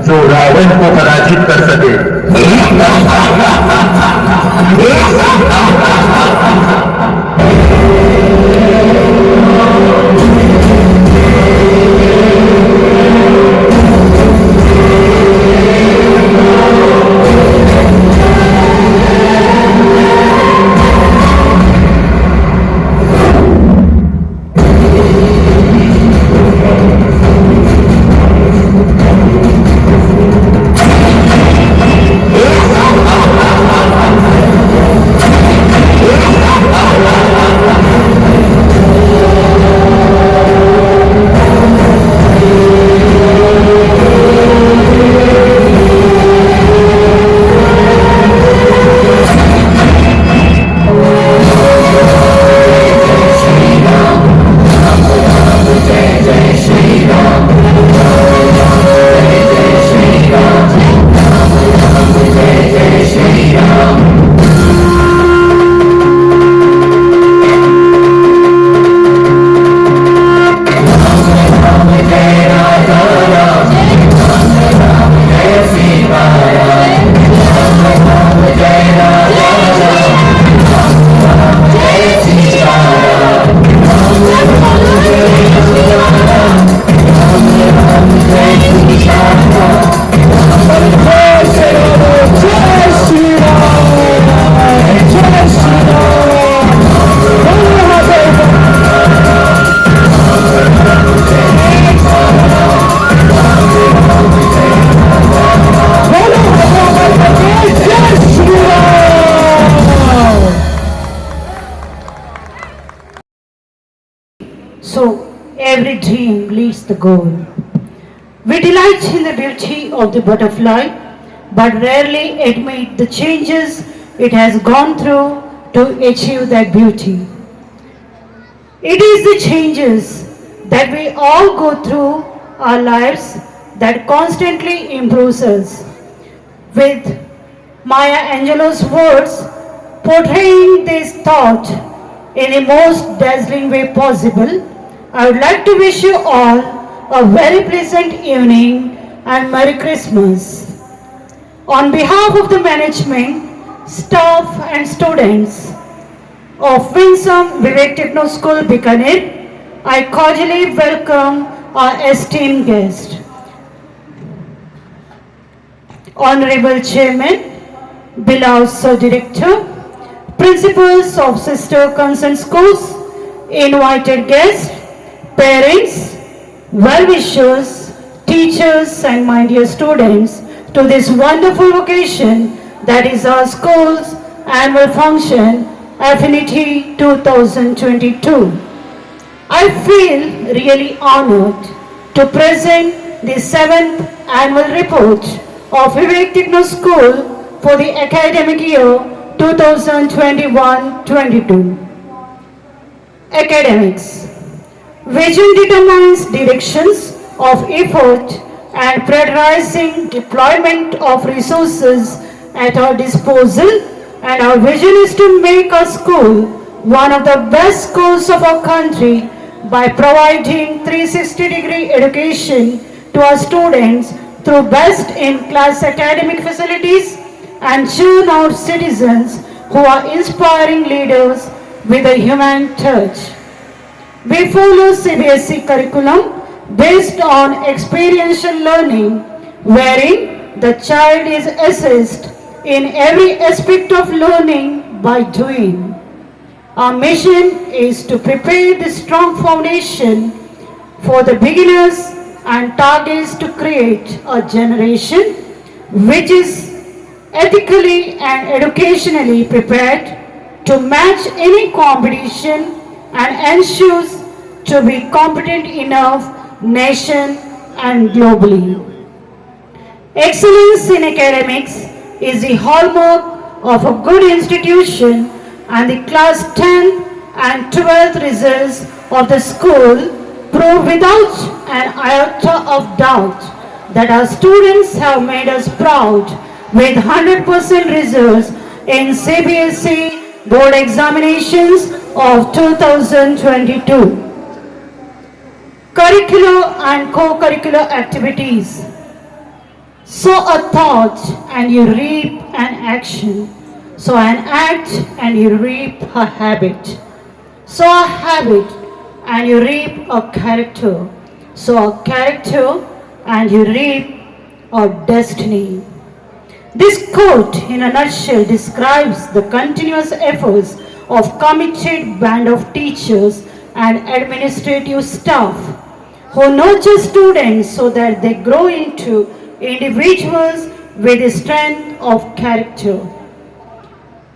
जो रावण को पराजित कर सके dream leads the goal. We delight in the beauty of the butterfly, but rarely admit the changes it has gone through to achieve that beauty. It is the changes that we all go through our lives that constantly improves us. With Maya Angelou's words portraying this thought in the most dazzling way possible, I would like to wish you all a very pleasant evening and Merry Christmas. On behalf of the management, staff and students of Winsome Vivek Techno School, Bikaner, I cordially welcome our esteemed guest. Honorable Chairman, beloved Sub-Director, Principals of Sister Concerned Schools, invited guests, parents, well-wishers, teachers and my dear students to this wonderful occasion that is our school's annual function, Affinity 2022. I feel really honored to present the 7th annual report of Vivek Techno School for the academic year 2021-22. Academics. Vision determines directions of effort and prioritizing deployment of resources at our disposal, and our vision is to make our school one of the best schools of our country by providing 360-degree education to our students through best-in-class academic facilities and churn out citizens who are inspiring leaders with a human touch. We follow CBSE curriculum based on experiential learning, wherein the child is assessed in every aspect of learning by doing. Our mission is to prepare the strong foundation for the beginners and targets to create a generation which is ethically and educationally prepared to match any competition and ensures to be competent enough nation and globally. Excellence in academics is the hallmark of a good institution, and the class 10th and 12th results of the school prove without an iota of doubt that our students have made us proud with 100% results in CBSE board examinations of 2022. Curricular and co-curricular activities. Sow a thought and you reap an action. Sow an act and you reap a habit. Sow a habit and you reap a character. Sow a character and you reap a destiny. This quote in a nutshell describes the continuous efforts of committed band of teachers and administrative staff who nurture students so that they grow into individuals with a strength of character.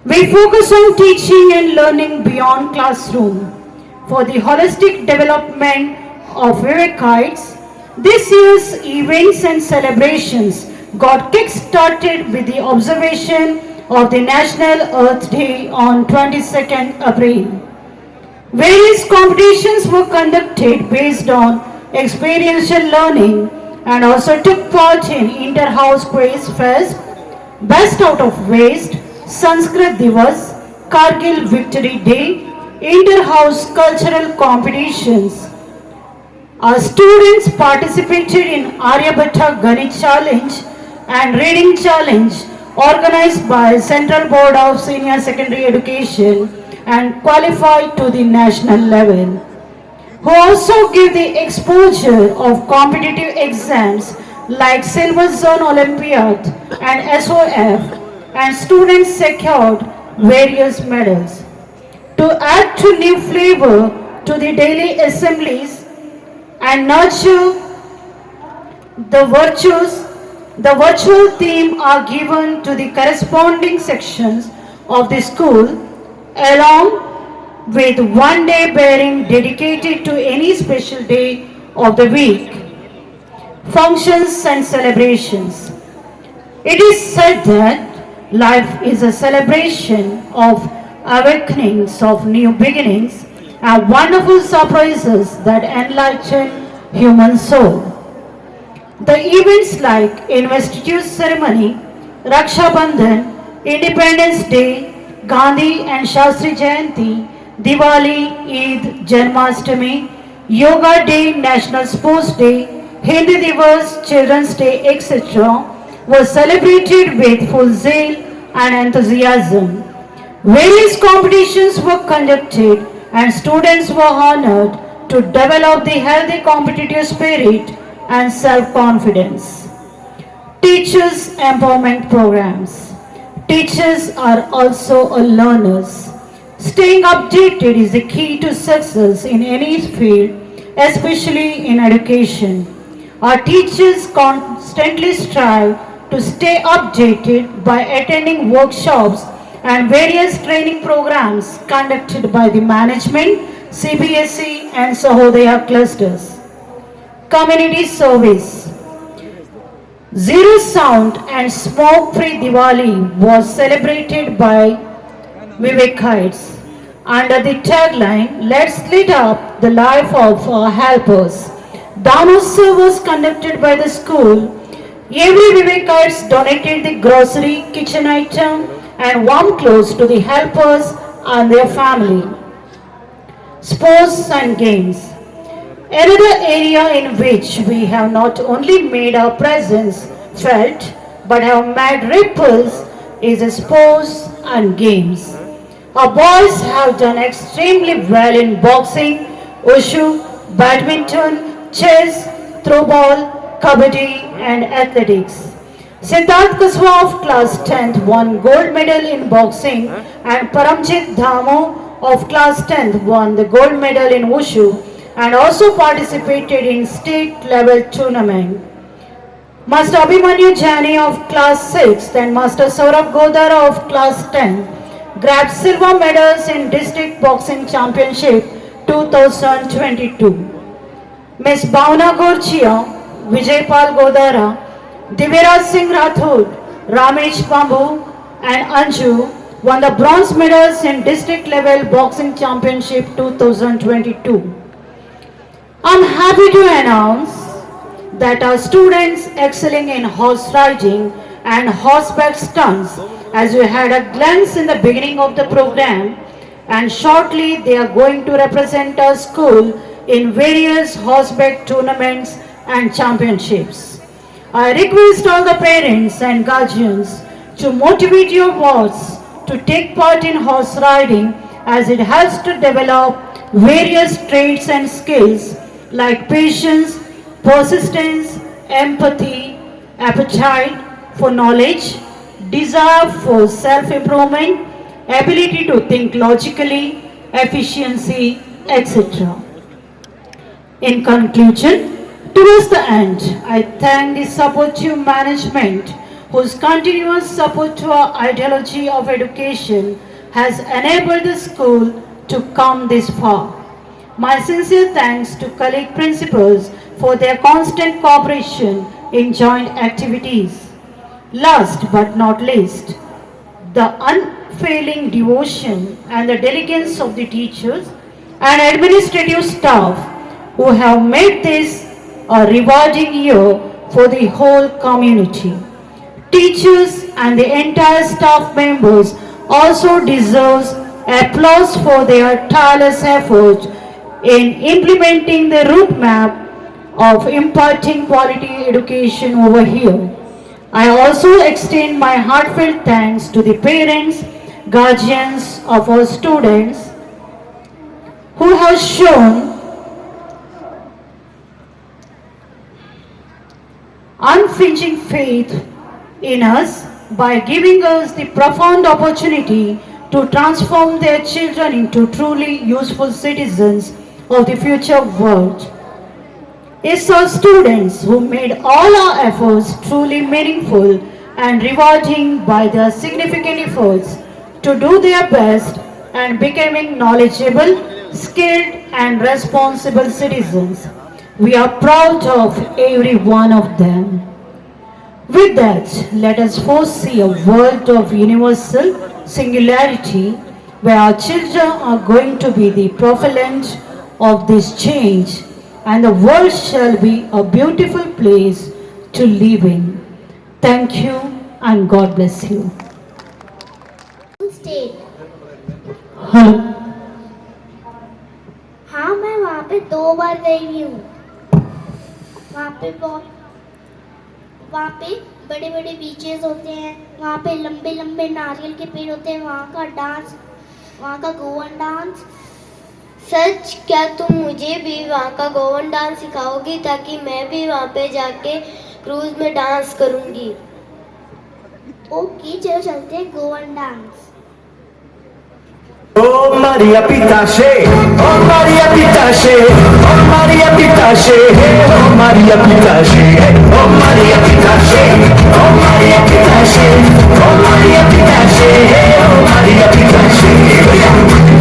We focus on teaching and learning beyond classroom. For the holistic development of Vivekites, this year's events and celebrations got kick-started with the observation of the National Earth Day on 22nd April. Various competitions were conducted based on experiential learning and also took part in Inter-House Quiz Fest, Best Out of Waste, Sanskrit Divas, Kargil Victory Day, Inter-House Cultural Competitions. Our students participated in Aryabhatta Ganit Challenge and Reading Challenge organized by Central Board of Senior Secondary Education and qualified to the national level. Who also give the exposure of competitive exams like Silver Zone Olympiad and SOF, and students secured various medals. To add to new flavor to the daily assemblies and nurture the virtues, the virtual theme are given to the corresponding sections of the school along with one day bearing dedicated to any special day of the week, functions and celebrations. It is said that life is a celebration of awakenings, of new beginnings, and wonderful surprises that enlighten human soul. The events like investiture ceremony, Raksha Bandhan, Independence Day, Gandhi and Shastri Jayanti, Diwali, Eid, Janmashtami, Yoga Day, National Sports Day, Hindi Divas, Children's Day, etc. were celebrated with full zeal and enthusiasm. Various competitions were conducted and students were honored to develop the healthy competitive spirit and self-confidence. Teachers empowerment programs. Teachers are also learners. Staying updated is the key to success in any field, especially in education. Our teachers constantly strive to stay updated by attending workshops and various training programs conducted by the management, CBSE and Sahodaya clusters. Community service. Zero sound and smoke-free Diwali was celebrated by Vivekites under the tagline, "Let's lit up the life of our helpers." Danotsav was conducted by the school. Every Vivekites donated the grocery, kitchen item and warm clothes to the helpers and their family. Sports and games. Another area in which we have not only made our presence felt but have made ripples is sports and games. Our boys have done extremely well in boxing, wushu, badminton, chess, throwball, kabaddi and athletics. Siddharth Kaswa of class 10th won gold medal in boxing and Paramjit Dhamo of class 10th won the gold medal in wushu and also participated in state level tournament. Master Abhimanyu Jani of class 6th and Master Saurabh Godara of class 10 grabbed silver medals in district boxing championship 2022. Ms. Bhavna Gorchia, Vijaypal Godara, Diviraj Singh Rathod, Ramesh Bambu and Anju won the bronze medals in district level boxing championship 2022. I'm happy to announce that our students excelling in horse riding and horseback stunts, as we had a glance in the beginning of the program, and shortly they are going to represent our school in various horseback tournaments and championships. I request all the parents and guardians to motivate your wards to take part in horse riding, as it helps to develop various traits and skills like patience, persistence, empathy, appetite for knowledge, desire for self-improvement, ability to think logically, efficiency, etc. In conclusion, towards the end, I thank the supportive management whose continuous support to our ideology of education has enabled the school to come this far. My sincere thanks to colleague principals for their constant cooperation in joint activities. Last but not least, the unfailing devotion and the diligence of the teachers and administrative staff who have made this a rewarding year for the whole community. Teachers and the entire staff members also deserve applause for their tireless effort in implementing the roadmap of imparting quality education over here. I also extend my heartfelt thanks to the parents, guardians of our students who have shown unflinching faith in us by giving us the profound opportunity to transform their children into truly useful citizens of the future world. It's our students who made all our efforts truly meaningful and rewarding by their significant efforts to do their best and becoming knowledgeable, skilled and responsible citizens. We are proud of every one of them. With that, let us foresee a world of universal singularity where our children are going to be the propellant of this change, and the world shall be a beautiful place to live in. Thank you and God bless you. State Hello. हाँ, मैं वहाँ पे 2 बार गई हूँ। वहाँ पे बड़े बड़े बीचेस होते हैं, वहाँ पे लंबे लंबे नारियल के पेड़ होते हैं, वहाँ का डांस, वहाँ का गोवन डांस। सच? क्या तुम मुझे भी वहाँ का गोवन डांस सिखाओगी ताकि मैं भी वहाँ पे जाके क्रूज में डांस करूँगी? ओके, चलो चलते हैं Goan dance. Oh Maria Pitache, oh Maria Pitache, oh Maria Pitache, oh Maria Pitache, oh Maria Pitache, oh Maria Pitache, oh Maria Pitache, oh Maria Pitache.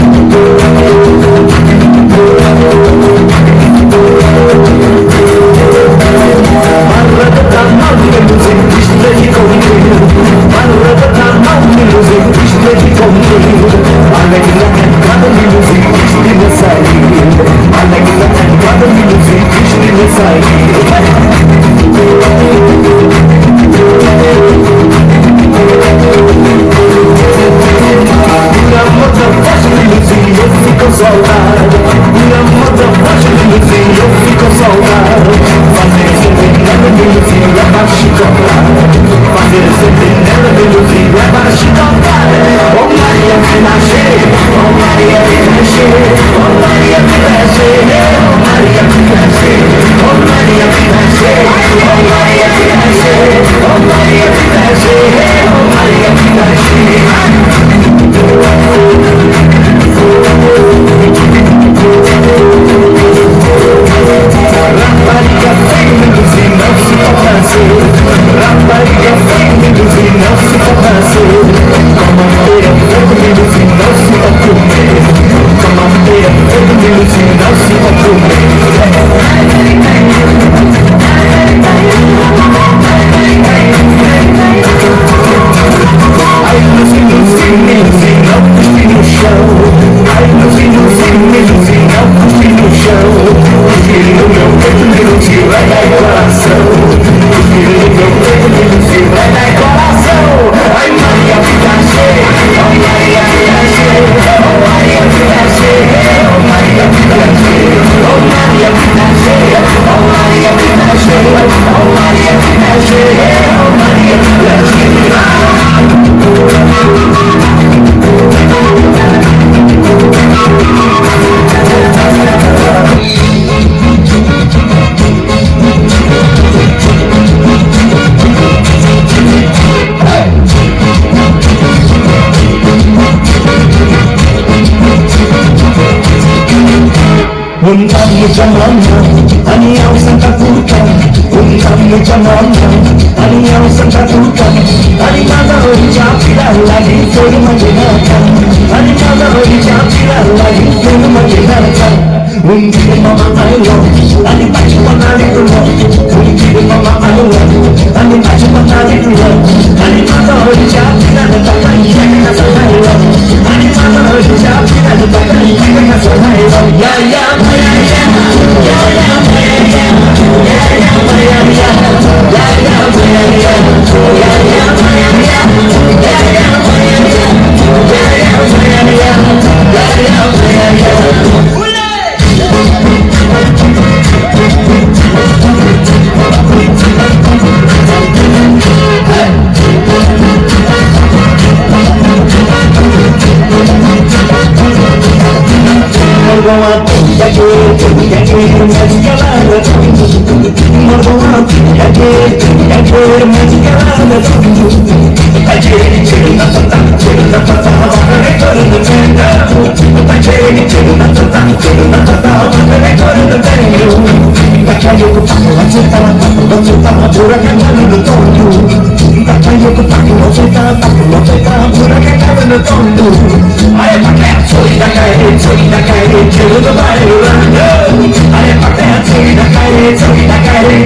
I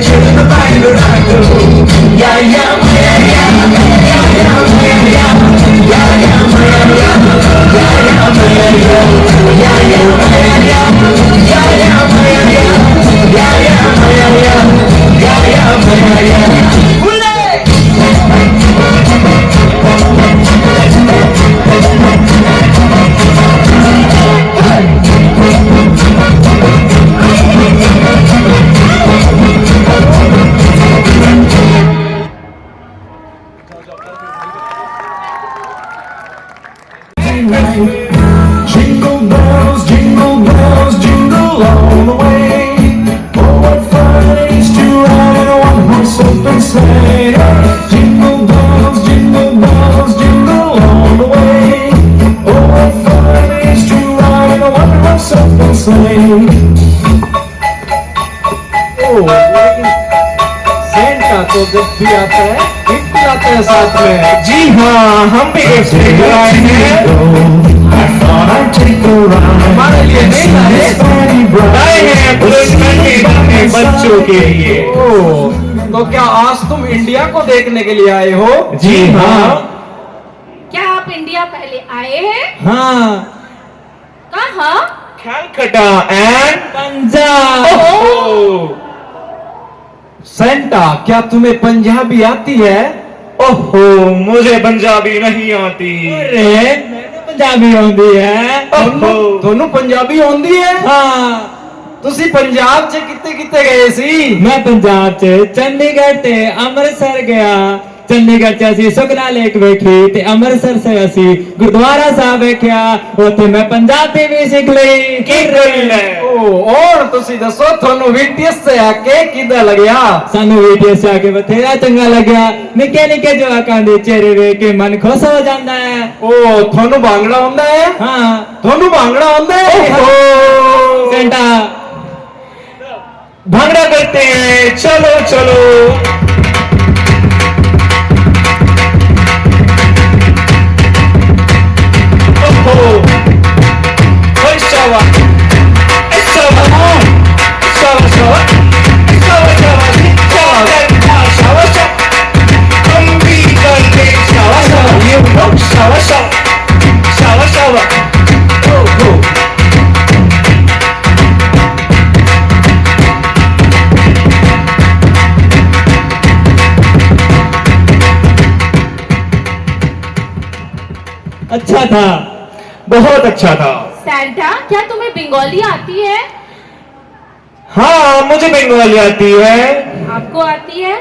చెడును బయలు రాకు yeah yeah Maaya yeah yeah yeah Maaya yeah yeah yeah Maaya yeah yeah yeah Maaya yeah yeah yeah Maaya yeah yeah yeah Maaya yeah yeah yeah Maaya yeah yeah yeah Maaya yeah Jingle bells, jingle all the way. Oh, what fun it is to ride in a one-horse open sleigh. Jingle bells, jingle all the way. Oh, what fun it is to ride in a one-horse open sleigh. Santa तो जब भी आता है gift लाते हैं साथ में। जी हाँ, हम भी गिफ्ट लेकर आए हैं। हमारे लिए नहीं लाए हैं अपने बच्चों के लिए। तो क्या आज तुम इंडिया को देखने के लिए आए हो? जी हाँ। क्या आप इंडिया पहले आए हैं? हाँ। कहाँ? कलकत्ता एंड पंजाब। सेंटा, क्या तुम्हें पंजाबी आती है? ओहो, मुझे पंजाबी नहीं आती। अरे पंजाबी आती है। ਤੁਹਾਨੂੰ ਪੰਜਾਬੀ ਆਉਂਦੀ ਹੈ? ਹਾਂ। ਤੁਸੀਂ ਪੰਜਾਬ 'ਚ ਕਿੱਥੇ ਗਏ ਸੀ? ਮੈਂ ਪੰਜਾਬ 'ਚ ਚੰਡੀਗੜ੍ਹ ਤੇ ਅੰਮ੍ਰਿਤਸਰ ਗਿਆ। ਚੰਡੀਗੜ੍ਹ 'ਚ ਅਸੀਂ ਸੁਖਨਾ ਲੇਕ ਵੇਖੀ ਤੇ ਅੰਮ੍ਰਿਤਸਰ 'ਚ ਅਸੀਂ ਗੁਰਦੁਆਰਾ ਸਾਹਿਬ ਵੇਖਿਆ। ਉੱਥੇ ਮੈਂ ਪੰਜਾਬੀ ਵੀ ਸਿੱਖ ਲਈ। ਕੀ ਗੱਲ ਹੈ? ਔਰ ਤੁਸੀਂ ਦੱਸੋ ਤੁਹਾਨੂੰ ਵੀਟੀਐਸ ਤੇ ਆ ਕੇ ਕਿੱਦਾਂ ਲੱਗਿਆ? ਸਾਨੂੰ ਵੀਟੀਐਸ ਆ ਕੇ ਬਥੇਰਾ ਚੰਗਾ ਲੱਗਿਆ। ਨਿੱਕੇ ਜਵਾਕਾਂ ਦੇ ਚਿਹਰੇ ਵੇਖ ਕੇ ਮਨ ਖੁਸ਼ ਹੋ ਜਾਂਦਾ ਹੈ। ਤੁਹਾਨੂੰ ਭਾਂਗੜਾ ਆਉਂਦਾ ਹੈ? ਹਾਂ। ਤੁਹਾਨੂੰ ਭਾਂਗੜਾ ਆਉਂਦਾ ਹੈ? सेंटा भांगड़ा करते हैं, चलो चलो। अच्छा था, बहुत अच्छा था। सैंटा, क्या तुम्हें बंगाली आती है? हाँ, मुझे बंगाली आती है। आपको आती है?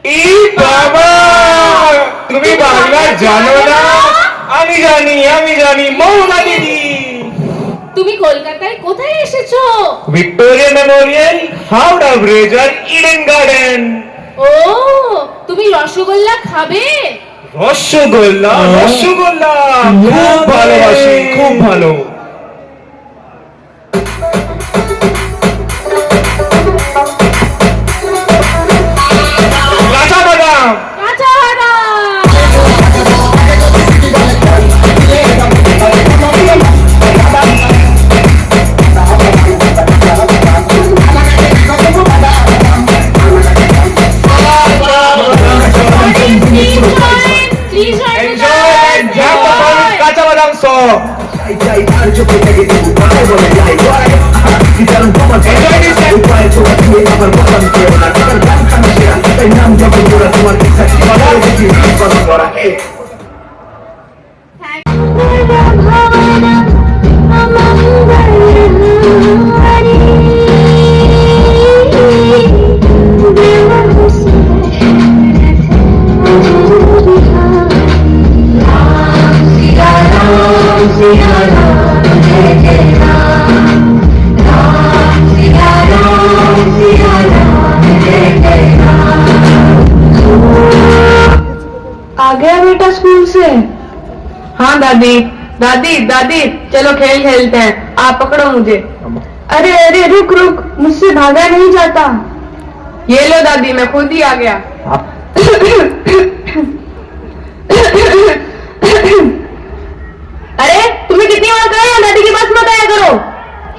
ई बाबा, तुम्हें बांग्ला जानो ना? আমি জানি মৌলা দিদি। তুমি কলকাতায় কোথায় এসেছো? ভিক্টোরিয়া মেমোরিয়াল, হাওড়া ব্রিজ আর ইডেন গার্ডেন। ও, তুমি রসগোল্লা খাবে? রসগোল্লা খুব ভালোবাসি, খুব ভালো। কাঁচা বাদাম। आ गया बेटा स्कूल से? हाँ दादी। दादी चलो खेल खेलते हैं, आप पकड़ो मुझे। अरे रुक मुझसे भागा नहीं जाता। ये लो दादी, मैं खुद ही आ गया। अरे तुम्हें कितनी बार कहा दादी की बात मत आया करो।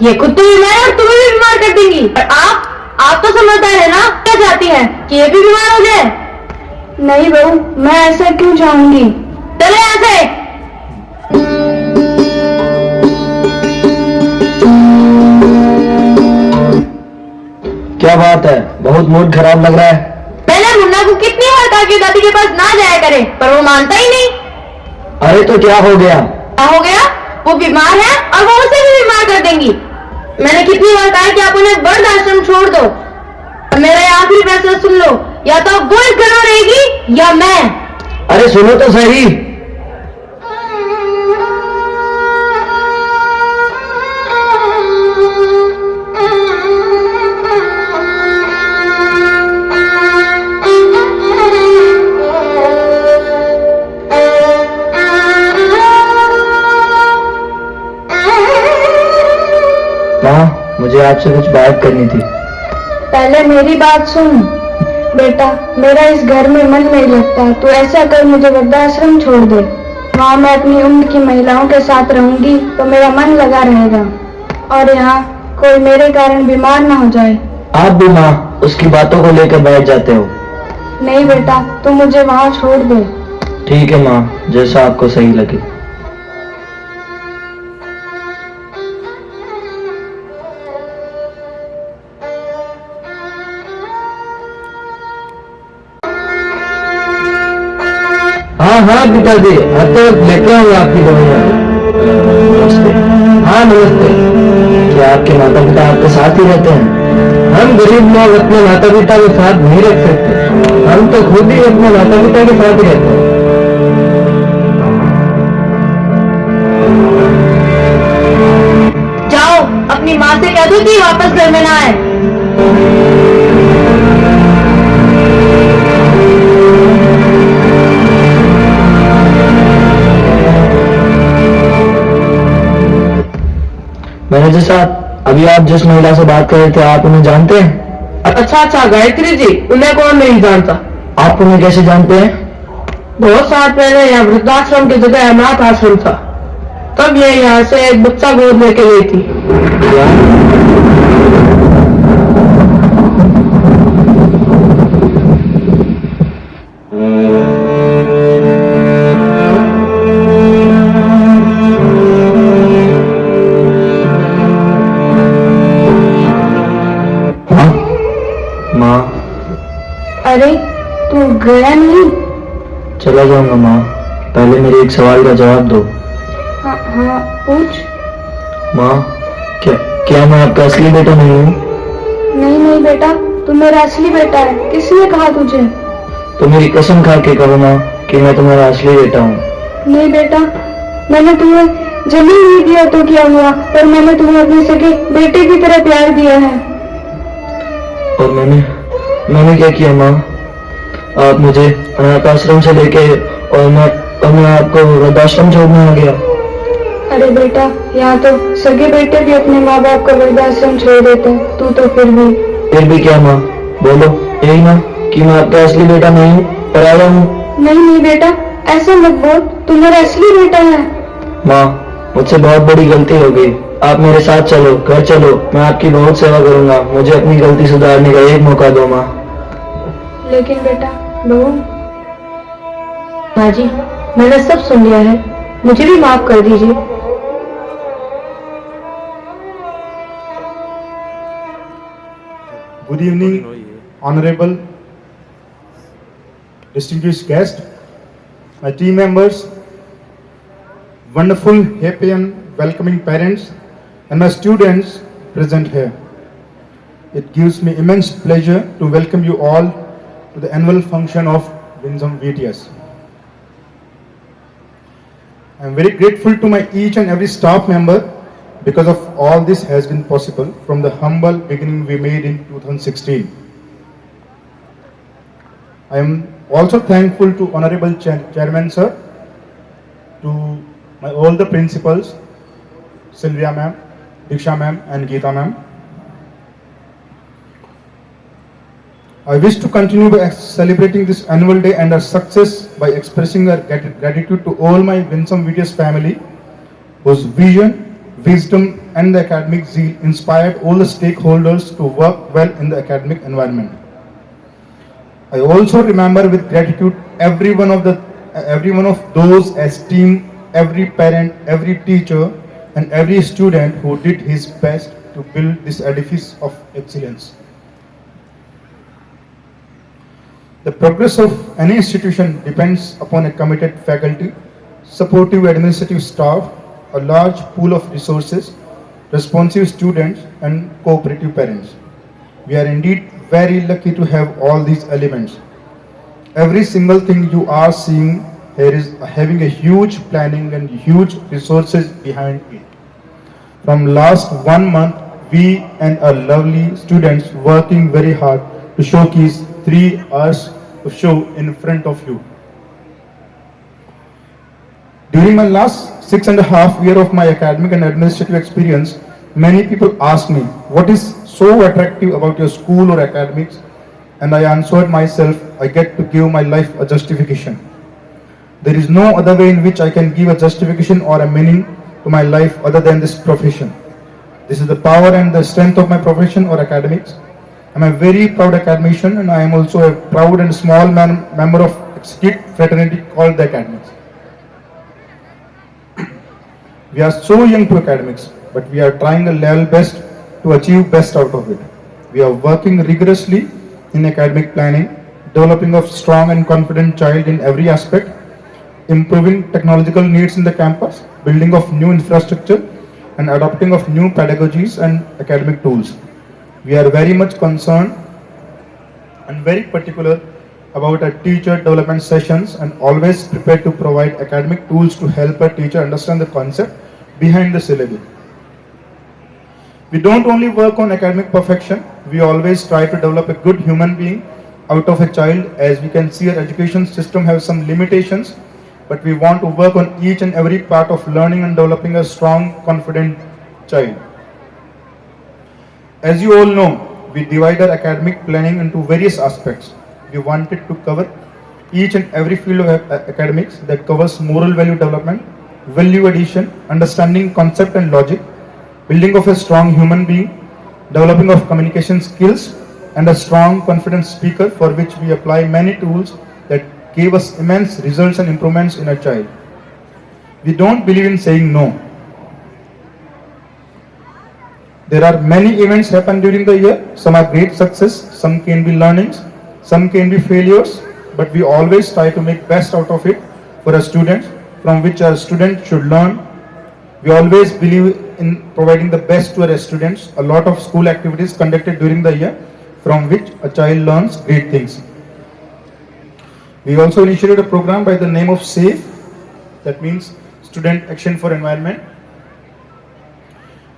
ये खुद तो बीमार है और तुम्हें भी बीमार कर देंगी। और आप आप तो समझदार है ना, क्या चाहती हैं कि ये भी बीमार हो जाए? नहीं बहू, मैं ऐसा क्यों चाहूंगी? चले यहाँ से। क्या बात है, बहुत मूड खराब लग रहा है। मैंने मुन्ना को कितनी बार कहा कि दादी के पास ना जाया करे, पर वो मानता ही नहीं। अरे तो क्या हो गया? क्या हो गया? वो बीमार है और वो उसे भी बीमार कर देंगी। मैंने कितनी बार कहा कि आप उन्हें वृद्ध आश्रम छोड़ दो। मेरा ये आखिरी फैसला सुन लो, या तो वो इस घर में रहेगी या मैं। अरे सुनो तो सही। माँ, मुझे आपसे कुछ बात करनी थी। पहले मेरी बात सुन बेटा, मेरा इस घर में मन नहीं लगता। तू ऐसा कर, मुझे वृद्धाश्रम छोड़ दे। वहाँ मैं अपनी उम्र की महिलाओं के साथ रहूंगी तो मेरा मन लगा रहेगा, और यहाँ कोई मेरे कारण बीमार ना हो जाए। आप भी माँ उसकी बातों को लेकर बैठ जाते हो। नहीं बेटा, तू मुझे वहाँ छोड़ दे। ठीक है माँ, जैसा आपको सही लगे। हाँ हाँ पिताजी, आते वक्त लेके आऊंगा आपकी दवाइयाँ। नमस्ते। हाँ नमस्ते। क्या आपके माता पिता आपके साथ ही रहते हैं? हम गरीब लोग अपने माता पिता के साथ नहीं रह सकते, हम तो खुद ही अपने माता पिता के साथ ही रहते हैं। जाओ, अपनी माँ से कह दो कि वापस घर में ना आए। मैनेजर साहब, अभी आप जिस महिला से बात कर रहे थे, आप उन्हें जानते हैं? अच्छा अच्छा, गायत्री जी, उन्हें कौन नहीं जानता। आप उन्हें कैसे जानते हैं? बहुत साल पहले यहाँ वृद्धाश्रम की जगह अनाथ आश्रम था, तब ये यहाँ से एक बच्चा गोद लेके गई थी। अरे तू गया नहीं? चला जाऊंगा माँ, पहले मेरे एक सवाल का जवाब दो। हाँ हाँ, पूछ। माँ, क्या मैं आपका असली बेटा नहीं हूँ? नहीं नहीं बेटा, तू मेरा असली बेटा है। किसने कहा तुझे? तो मेरी कसम खा के कहो माँ कि मैं तुम्हारा असली बेटा हूँ। नहीं बेटा, मैंने तुम्हें जमीन नहीं दिया तो क्या हुआ, पर मैंने तुम्हें अपने सगे बेटे की तरह प्यार दिया है। और मैंने क्या किया माँ? आप मुझे अनाथ आश्रम से लेके और मैं आपको वृद्धाश्रम छोड़ने आ गया। अरे बेटा, यहाँ तो सगे बेटे भी अपने माँ बाप को वृद्धाश्रम छोड़ देते हैं, तू तो फिर भी क्या माँ? बोलो, यही ना कि मैं आपका असली बेटा नहीं हूँ, पराया हूँ। नहीं नहीं बेटा, ऐसा मत बोल, तू मेरा असली बेटा है। माँ, मुझसे बहुत बड़ी गलती हो गई, आप मेरे साथ चलो, घर चलो, मैं आपकी बहुत सेवा करूंगा। मुझे अपनी गलती सुधारने का एक मौका दो माँ। लेकिन बेटा, बहू। माँ जी, मैंने सब सुन लिया है, मुझे भी माफ कर दीजिए। Good evening, honorable, distinguished guests, my team members, wonderful, happy and welcoming parents, and my students present here. It gives me immense pleasure to welcome you all to the annual function of Winsome VTS. I am very grateful to my each and every staff member because of all this has been possible from the humble beginning we made in 2016. I am also thankful to Honorable Chairman Sir, to my all the principals, Sylvia ma'am, Diksha ma'am and Geeta ma'am. I wish to continue by celebrating this annual day and our success by expressing our gratitude to all my Winsome VTS family, whose vision, wisdom, and the academic zeal inspired all the stakeholders to work well in the academic environment. I also remember with gratitude every one of those as team, every parent, every teacher, and every student who did his best to build this edifice of excellence. The progress of any institution depends upon a committed faculty, supportive administrative staff, a large pool of resources, responsive students, and cooperative parents. We are indeed very lucky to have all these elements. Every single thing you are seeing here is having a huge planning and huge resources behind it. From last 1 month, we and our lovely students working very hard to showcase 3 hours of show in front of you. During my last 6.5 years of my academic and administrative experience, many people ask me, what is so attractive about your school or academics? And I answered myself, I get to give my life a justification. There is no other way in which I can give a justification or a meaning to my life other than this profession. This is the power and the strength of my profession or academics. I am a very proud academician, and I am also a proud and small member of exquisite fraternity called the academics. We are so young to academics, but we are trying a level best to achieve best out of it. We are working rigorously in academic planning, developing a strong and confident child in every aspect, improving technological needs in the campus, building of new infrastructure, and adopting of new pedagogies and academic tools. We are very much concerned and very particular about our teacher development sessions and always prepared to provide academic tools to help a teacher understand the concept behind the syllabus. We don't only work on academic perfection, we always try to develop a good human being out of a child. As we can see, our education system has some limitations, but we want to work on each and every part of learning and developing a strong, confident child. As you all know, we divide our academic planning into various aspects. We wanted to cover each and every field of academics that covers moral value development, value addition, understanding concept and logic, building of a strong human being, developing of communication skills, and a strong, confident speaker, for which we apply many tools that gave us immense results and improvements in a child. We don't believe in saying no. There are many events happen during the year. Some are great success, some can be learnings, some can be failures, but we always try to make best out of it for our students, from which our students should learn. We always believe in providing the best to our students. A lot of school activities conducted during the year, from which a child learns great things. We also initiated a program by the name of SAFE, that means Student Action for Environment,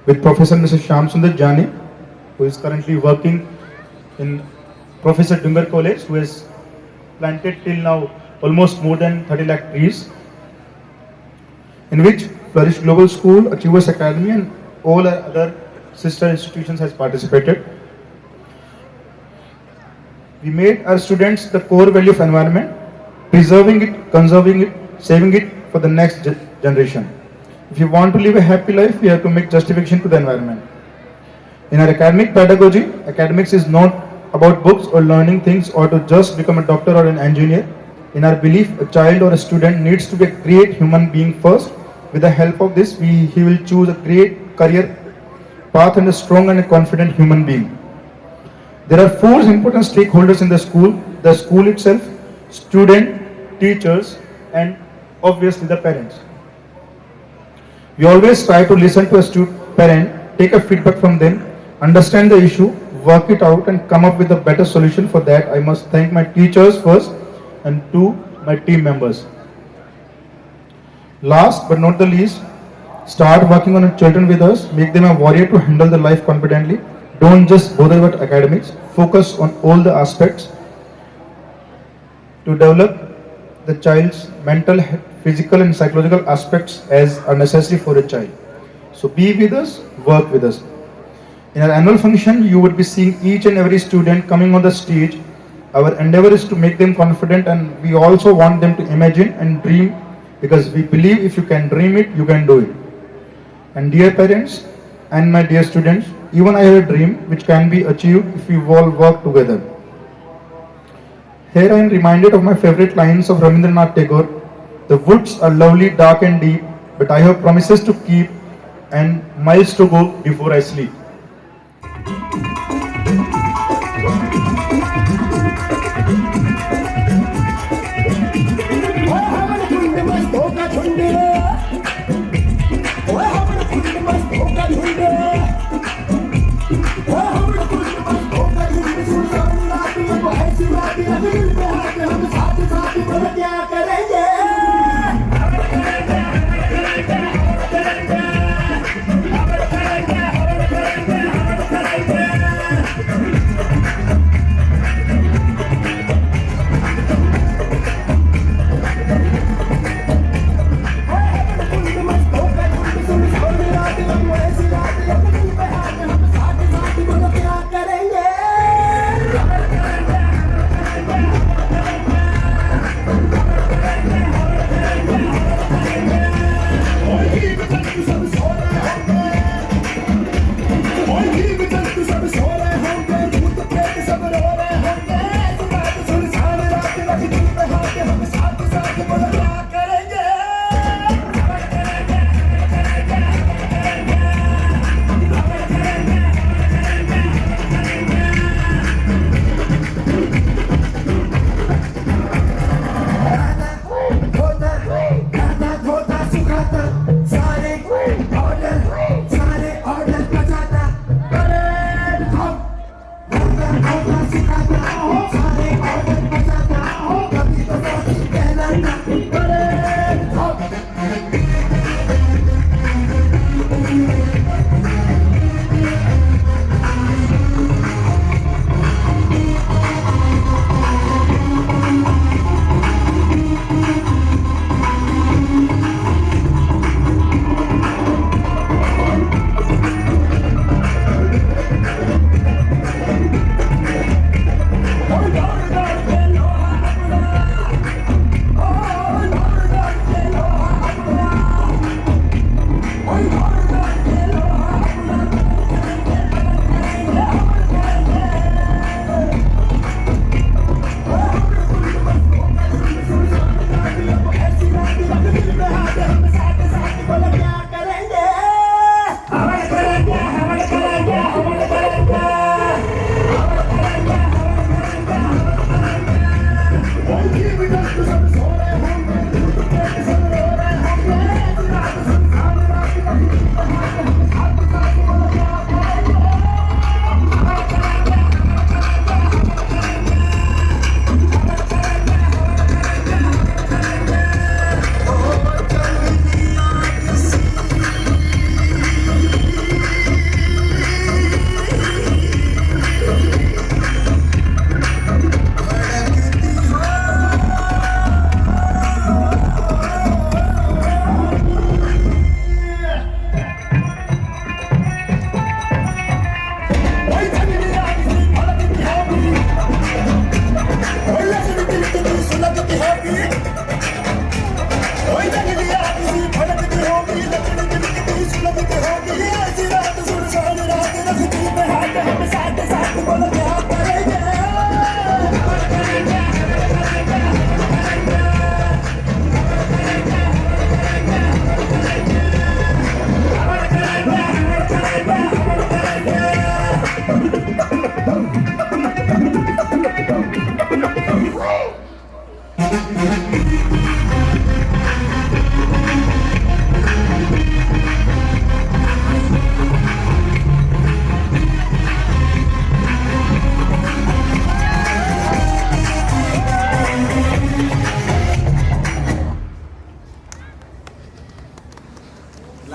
with Professor Mr. Shyam Sundar Jani, who is currently working in Professor Dungar College, who has planted till now almost more than 30 lakh trees, in which Flourish Global School, Achievers Academy, and all our other sister institutions has participated. We made our students the core value of environment, preserving it, conserving it, saving it for the next generation. If you want to live a happy life, we have to make justification to the environment. In our academic pedagogy, academics is not about books or learning things or to just become a doctor or an engineer. In our belief, a child or a student needs to be a great human being first. With the help of this, he will choose a great career path and a strong and a confident human being. There are 4 important stakeholders in the school itself, student, teachers, and obviously the parents. We always try to listen to a parent, take a feedback from them, understand the issue, work it out, and come up with a better solution. For that, I must thank my teachers first, and 2, my team members. Last but not the least, start working on our children with us, make them a warrior to handle the life confidently. Don't just bother about academics, focus on all the aspects to develop the child's mental, physical and psychological aspects as are necessary for a child. So be with us, work with us. In our annual function, you would be seeing each and every student coming on the stage. Our endeavor is to make them confident, and we also want them to imagine and dream, because we believe if you can dream it, you can do it. And dear parents and my dear students, even I have a dream which can be achieved if we all work together. Here I am reminded of my favorite lines of Rabindranath Tagore. The woods are lovely, dark and deep, but I have promises to keep and miles to go before I sleep.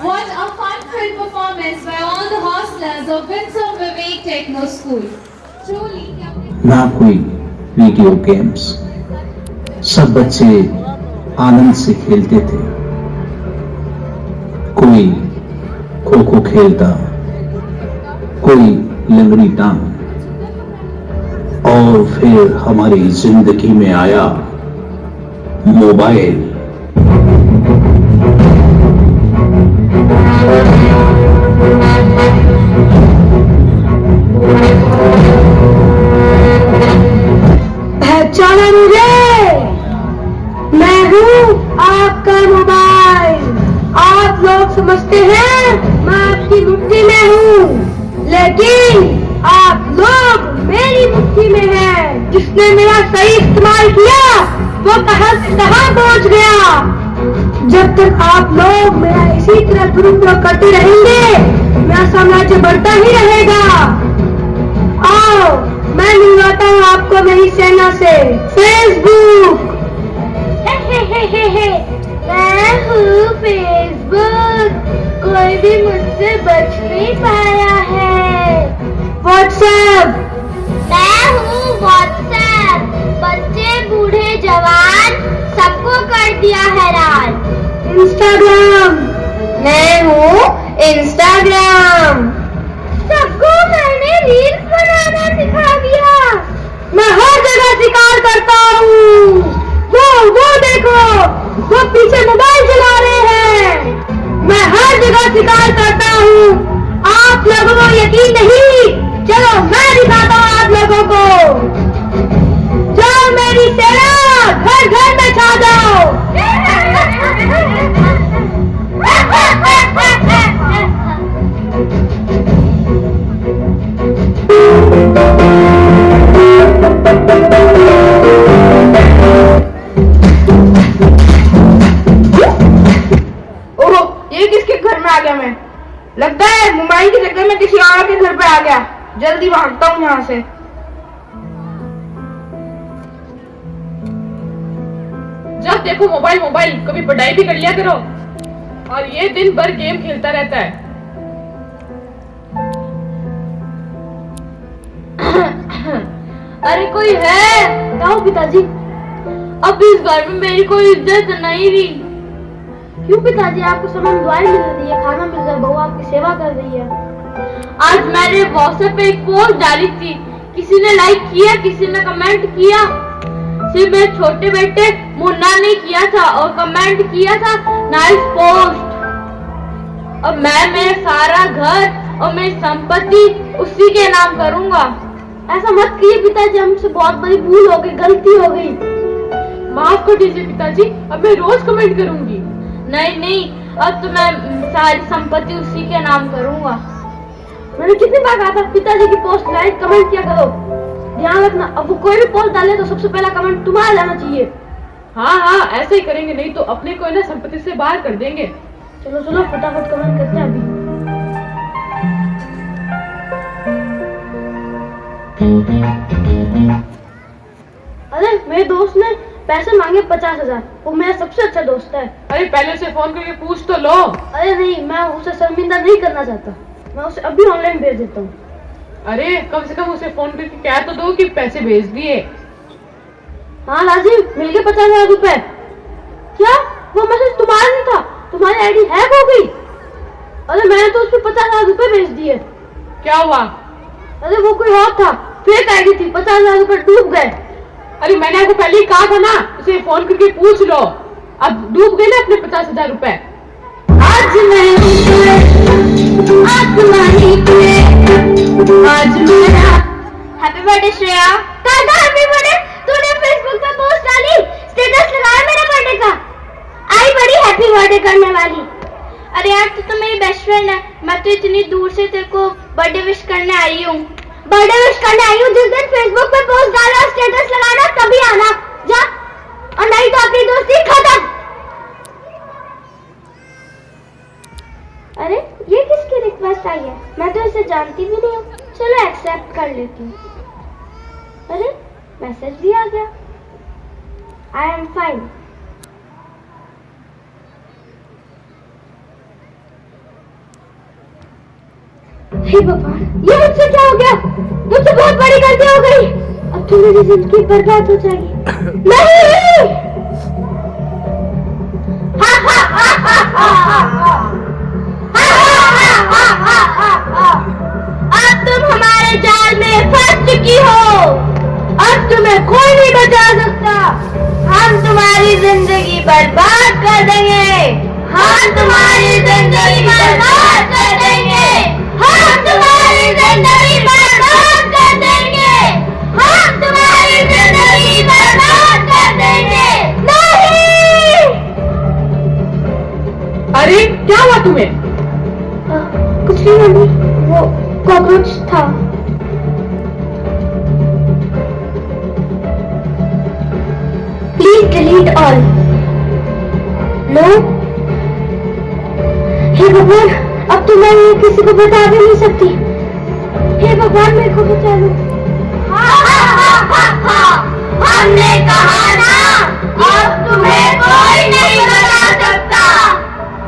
What a fun-filled performance by all the hostlers of Windsor Vivek Techno School. Truly. ना कोई video games, सब बच्चे आनंद से खेलते थे। कोई खो खो खेलता, कोई लंगड़ी टांग, और फिर हमारी जिंदगी में आया मोबाइल। हूँ आपका मोबाइल। आप लोग समझते हैं मैं आपकी मुट्ठी में हूँ, लेकिन आप लोग मेरी मुट्ठी में हैं। जिसने मेरा सही इस्तेमाल किया वो कहां से कहां पहुंच गया। जब तक आप लोग मेरा इसी तरह दुरुपयोग करते रहेंगे मेरा साम्राज्य बढ़ता ही रहेगा। आओ मैं मिलवाता हूँ आपको मेरी सेना से। फेसबुक। मैं हूँ फेसबुक, कोई भी मुझसे बच नहीं पाया है। व्हाट्सएप। मैं हूँ व्हाट्सएप, बच्चे बूढ़े जवान सबको कर दिया हैरान। इंस्टाग्राम। मैं हूँ इंस्टाग्राम, सबको मैंने रील्स बनाना सिखा दिया। मैं हर जगह शिकार करता हूँ। वो देखो, वो पीछे मोबाइल चला रहे हैं। मैं हर जगह शिकार करता हूँ। आप लोगों को यकीन नहीं, चलो मैं दिखाता हूँ आप लोगों को। जाओ मेरी सेना, घर घर में छा जाओ। ये किसके घर में आ गया मैं? लगता है मोबाइल के चक्कर में किसी और के घर पे आ गया। जल्दी भागता हूँ यहाँ से। जब देखो मोबाइल मोबाइल, कभी पढ़ाई भी कर लिया करो। और ये दिन भर गेम खेलता रहता है। अरे कोई है? बताओ पिताजी। अब इस घर में मेरी कोई इज्जत नहीं रही। क्यों पिताजी? आपको सामान दवाई मिल रही है, खाना मिल रहा है, बहू आपकी सेवा कर रही है। आज मैंने व्हाट्सएप पे एक पोस्ट डाली थी, किसी ने लाइक किया, किसी ने कमेंट किया। सिर्फ मेरे छोटे बेटे मुन्ना ने किया था और कमेंट किया था नाइस पोस्ट। अब मैं मेरा सारा घर और मेरी संपत्ति उसी के नाम करूंगा। ऐसा मत कीजिए पिताजी, हमसे बहुत बड़ी भूल हो गई, गलती हो गई। माफ कर दीजिए पिताजी, अब मैं रोज कमेंट करूंगी। नहीं, अब तो मैं सारी संपत्ति उसी के नाम करूंगा। मैंने कितनी बार कहा था पिताजी की पोस्ट लाइक कमेंट किया करो। ध्यान रखना, अब वो कोई भी पोस्ट डाले तो सबसे पहला कमेंट तुम्हारा जाना चाहिए। हाँ ऐसे ही करेंगे, नहीं तो अपने को ना संपत्ति से बाहर कर देंगे। चलो फटाफट कमेंट करते हैं अभी। अरे मेरे दोस्त ने पैसे मांगे 50,000। वो मेरा सबसे अच्छा दोस्त है। अरे पहले से फोन करके पूछ तो लो। अरे नहीं, मैं उसे शर्मिंदा नहीं करना चाहता। मैं उसे अभी ऑनलाइन भेज देता हूँ। अरे कम से कम उसे फोन करके कह तो दो कि पैसे भेज दिए। हाँ राजीव, मिल गए 50,000 रुपए। क्या वो मैसेज तुम्हारा नहीं था? तुम्हारी आईडी हैक हो गई? अरे मैंने तो उसपे 50,000 रुपए भेज दिए। क्या हुआ? अरे वो कोई और था, फेक आईडी थी, 50,000 रुपए डूब गए। अरे मैंने आपको पहले ही कहा था ना, उसे फोन करके पूछ लो। अब डूब गए ना अपने 50,000 रुपए। आज मैं हैप्पी बर्थडे श्रेया। दादा हैप्पी बर्थडे। तूने फेसबुक पे पोस्ट डाली, स्टेटस लगाया मेरे बर्थडे का। आई बड़ी हैप्पी बर्थडे करने वाली। अरे यार तू तो मेरी बेस्ट फ्रेंड है, मैं तो इतनी दूर से तेरे को बर्थडे विश करने आई हूँ। बर्थडे विश करने आई हूँ, जिस दिन फेसबुक पे पोस्ट डाला, स्टेटस लगाना, तभी आना। जा, और नहीं तो अपनी दोस्ती खत्म। अरे ये किसकी रिक्वेस्ट आई है? मैं तो इसे जानती भी नहीं हूँ। चलो एक्सेप्ट कर लेती हूँ। अरे मैसेज भी आ गया। I am fine. हे भगवान, ये मुझसे क्या हो गया? मुझसे बहुत बड़ी गलती हो गई। अब तो मेरी जिंदगी बर्बाद हो जाएगी। नहीं! अब तुम हमारे जाल में फंस चुकी हो। अब तुम्हें कोई नहीं बचा सकता। हम तुम्हारी जिंदगी बर्बाद कर देंगे। हम तुम्हारी जिंदगी बर्बाद कर देंगे। हम तुम्हारी जिंदगी बर्बाद कर देंगे। हम तुम्हारी जिंदगी बर्बाद कर देंगे। नहीं! तुम्हें? कुछ नहीं मम्मी, वो कॉकरोच था। Please delete all. नो। हे भगवान, अब तो मैं ये किसी को बता भी नहीं सकती। हे भगवान, मेरे को बचा लो। हमने कहा ना, अब तुम्हें कोई नहीं बता सकता।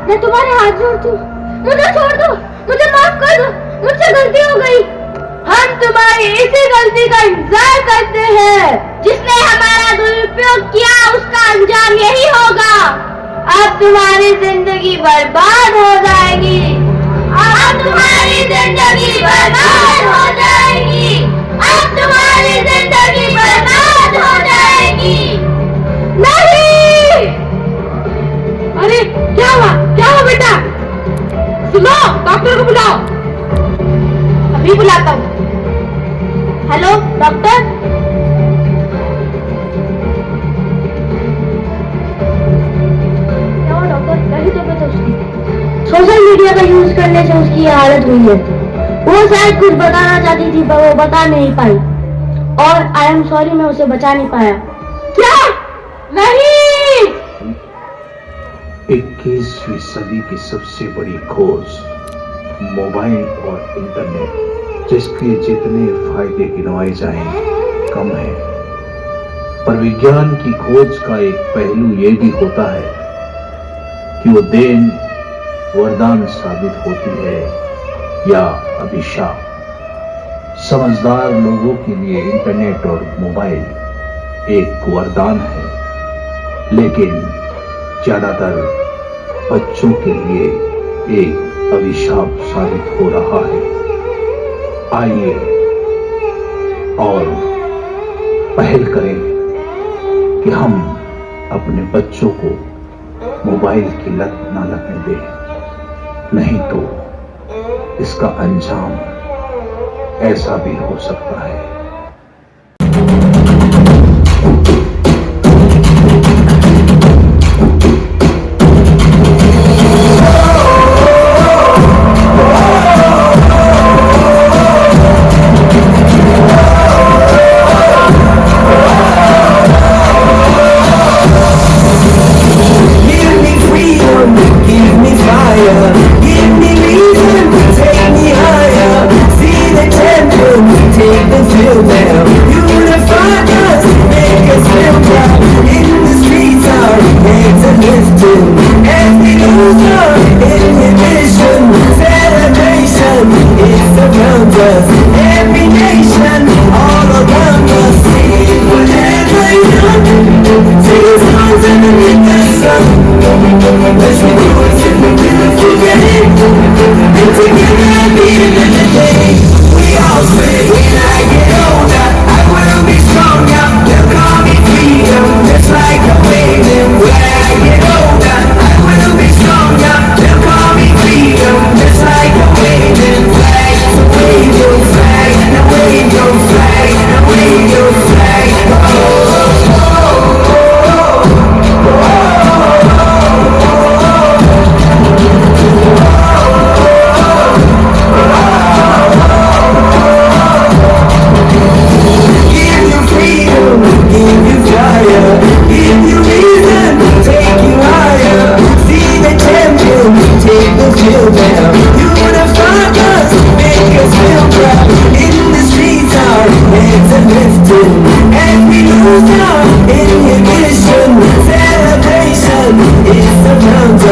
मैं तुम्हारे हाथ जोड़ती हूँ, मुझे छोड़ दो, मुझे माफ कर दो, मुझसे गलती हो गई। हम तुम्हारी इसी गलती का इंतजार करते हैं। जिसने हमारा दुरुपयोग किया उसका अंजाम यही होगा। अब तुम्हारी जिंदगी बर्बाद हो जाएगी। अब तुम्हारी जिंदगी बर्बाद हो जाएगी। अब तुम्हारी जिंदगी बर्बाद हो जाएगी। नहीं! अरे क्या हुआ? क्या हुआ बेटा? सुनो, डॉक्टर को बुलाओ। अभी बुलाता हूँ। Hello doctor. क्या हुआ डॉक्टर? कैसी तबीयत है उसकी? सोशल मीडिया का यूज करने से उसकी ये हालत हुई है। वो शायद कुछ बताना चाहती थी पर वो बता नहीं पाई, और आई एम सॉरी, मैं उसे बचा नहीं पाया। क्या? नहीं! 21वीं सदी की सबसे बड़ी खोज मोबाइल और इंटरनेट, जिसके जितने फायदे गिनवाए जाएं कम है। पर विज्ञान की खोज का एक पहलू ये भी होता है कि वो देन वरदान साबित होती है या अभिशाप। समझदार लोगों के लिए इंटरनेट और मोबाइल एक वरदान है, लेकिन ज्यादातर बच्चों के लिए एक अभिशाप साबित हो रहा है। आइए और पहल करें कि हम अपने बच्चों को मोबाइल की लत न लगने दें, नहीं तो इसका अंजाम ऐसा भी हो सकता है। Inhibition, celebration, it's around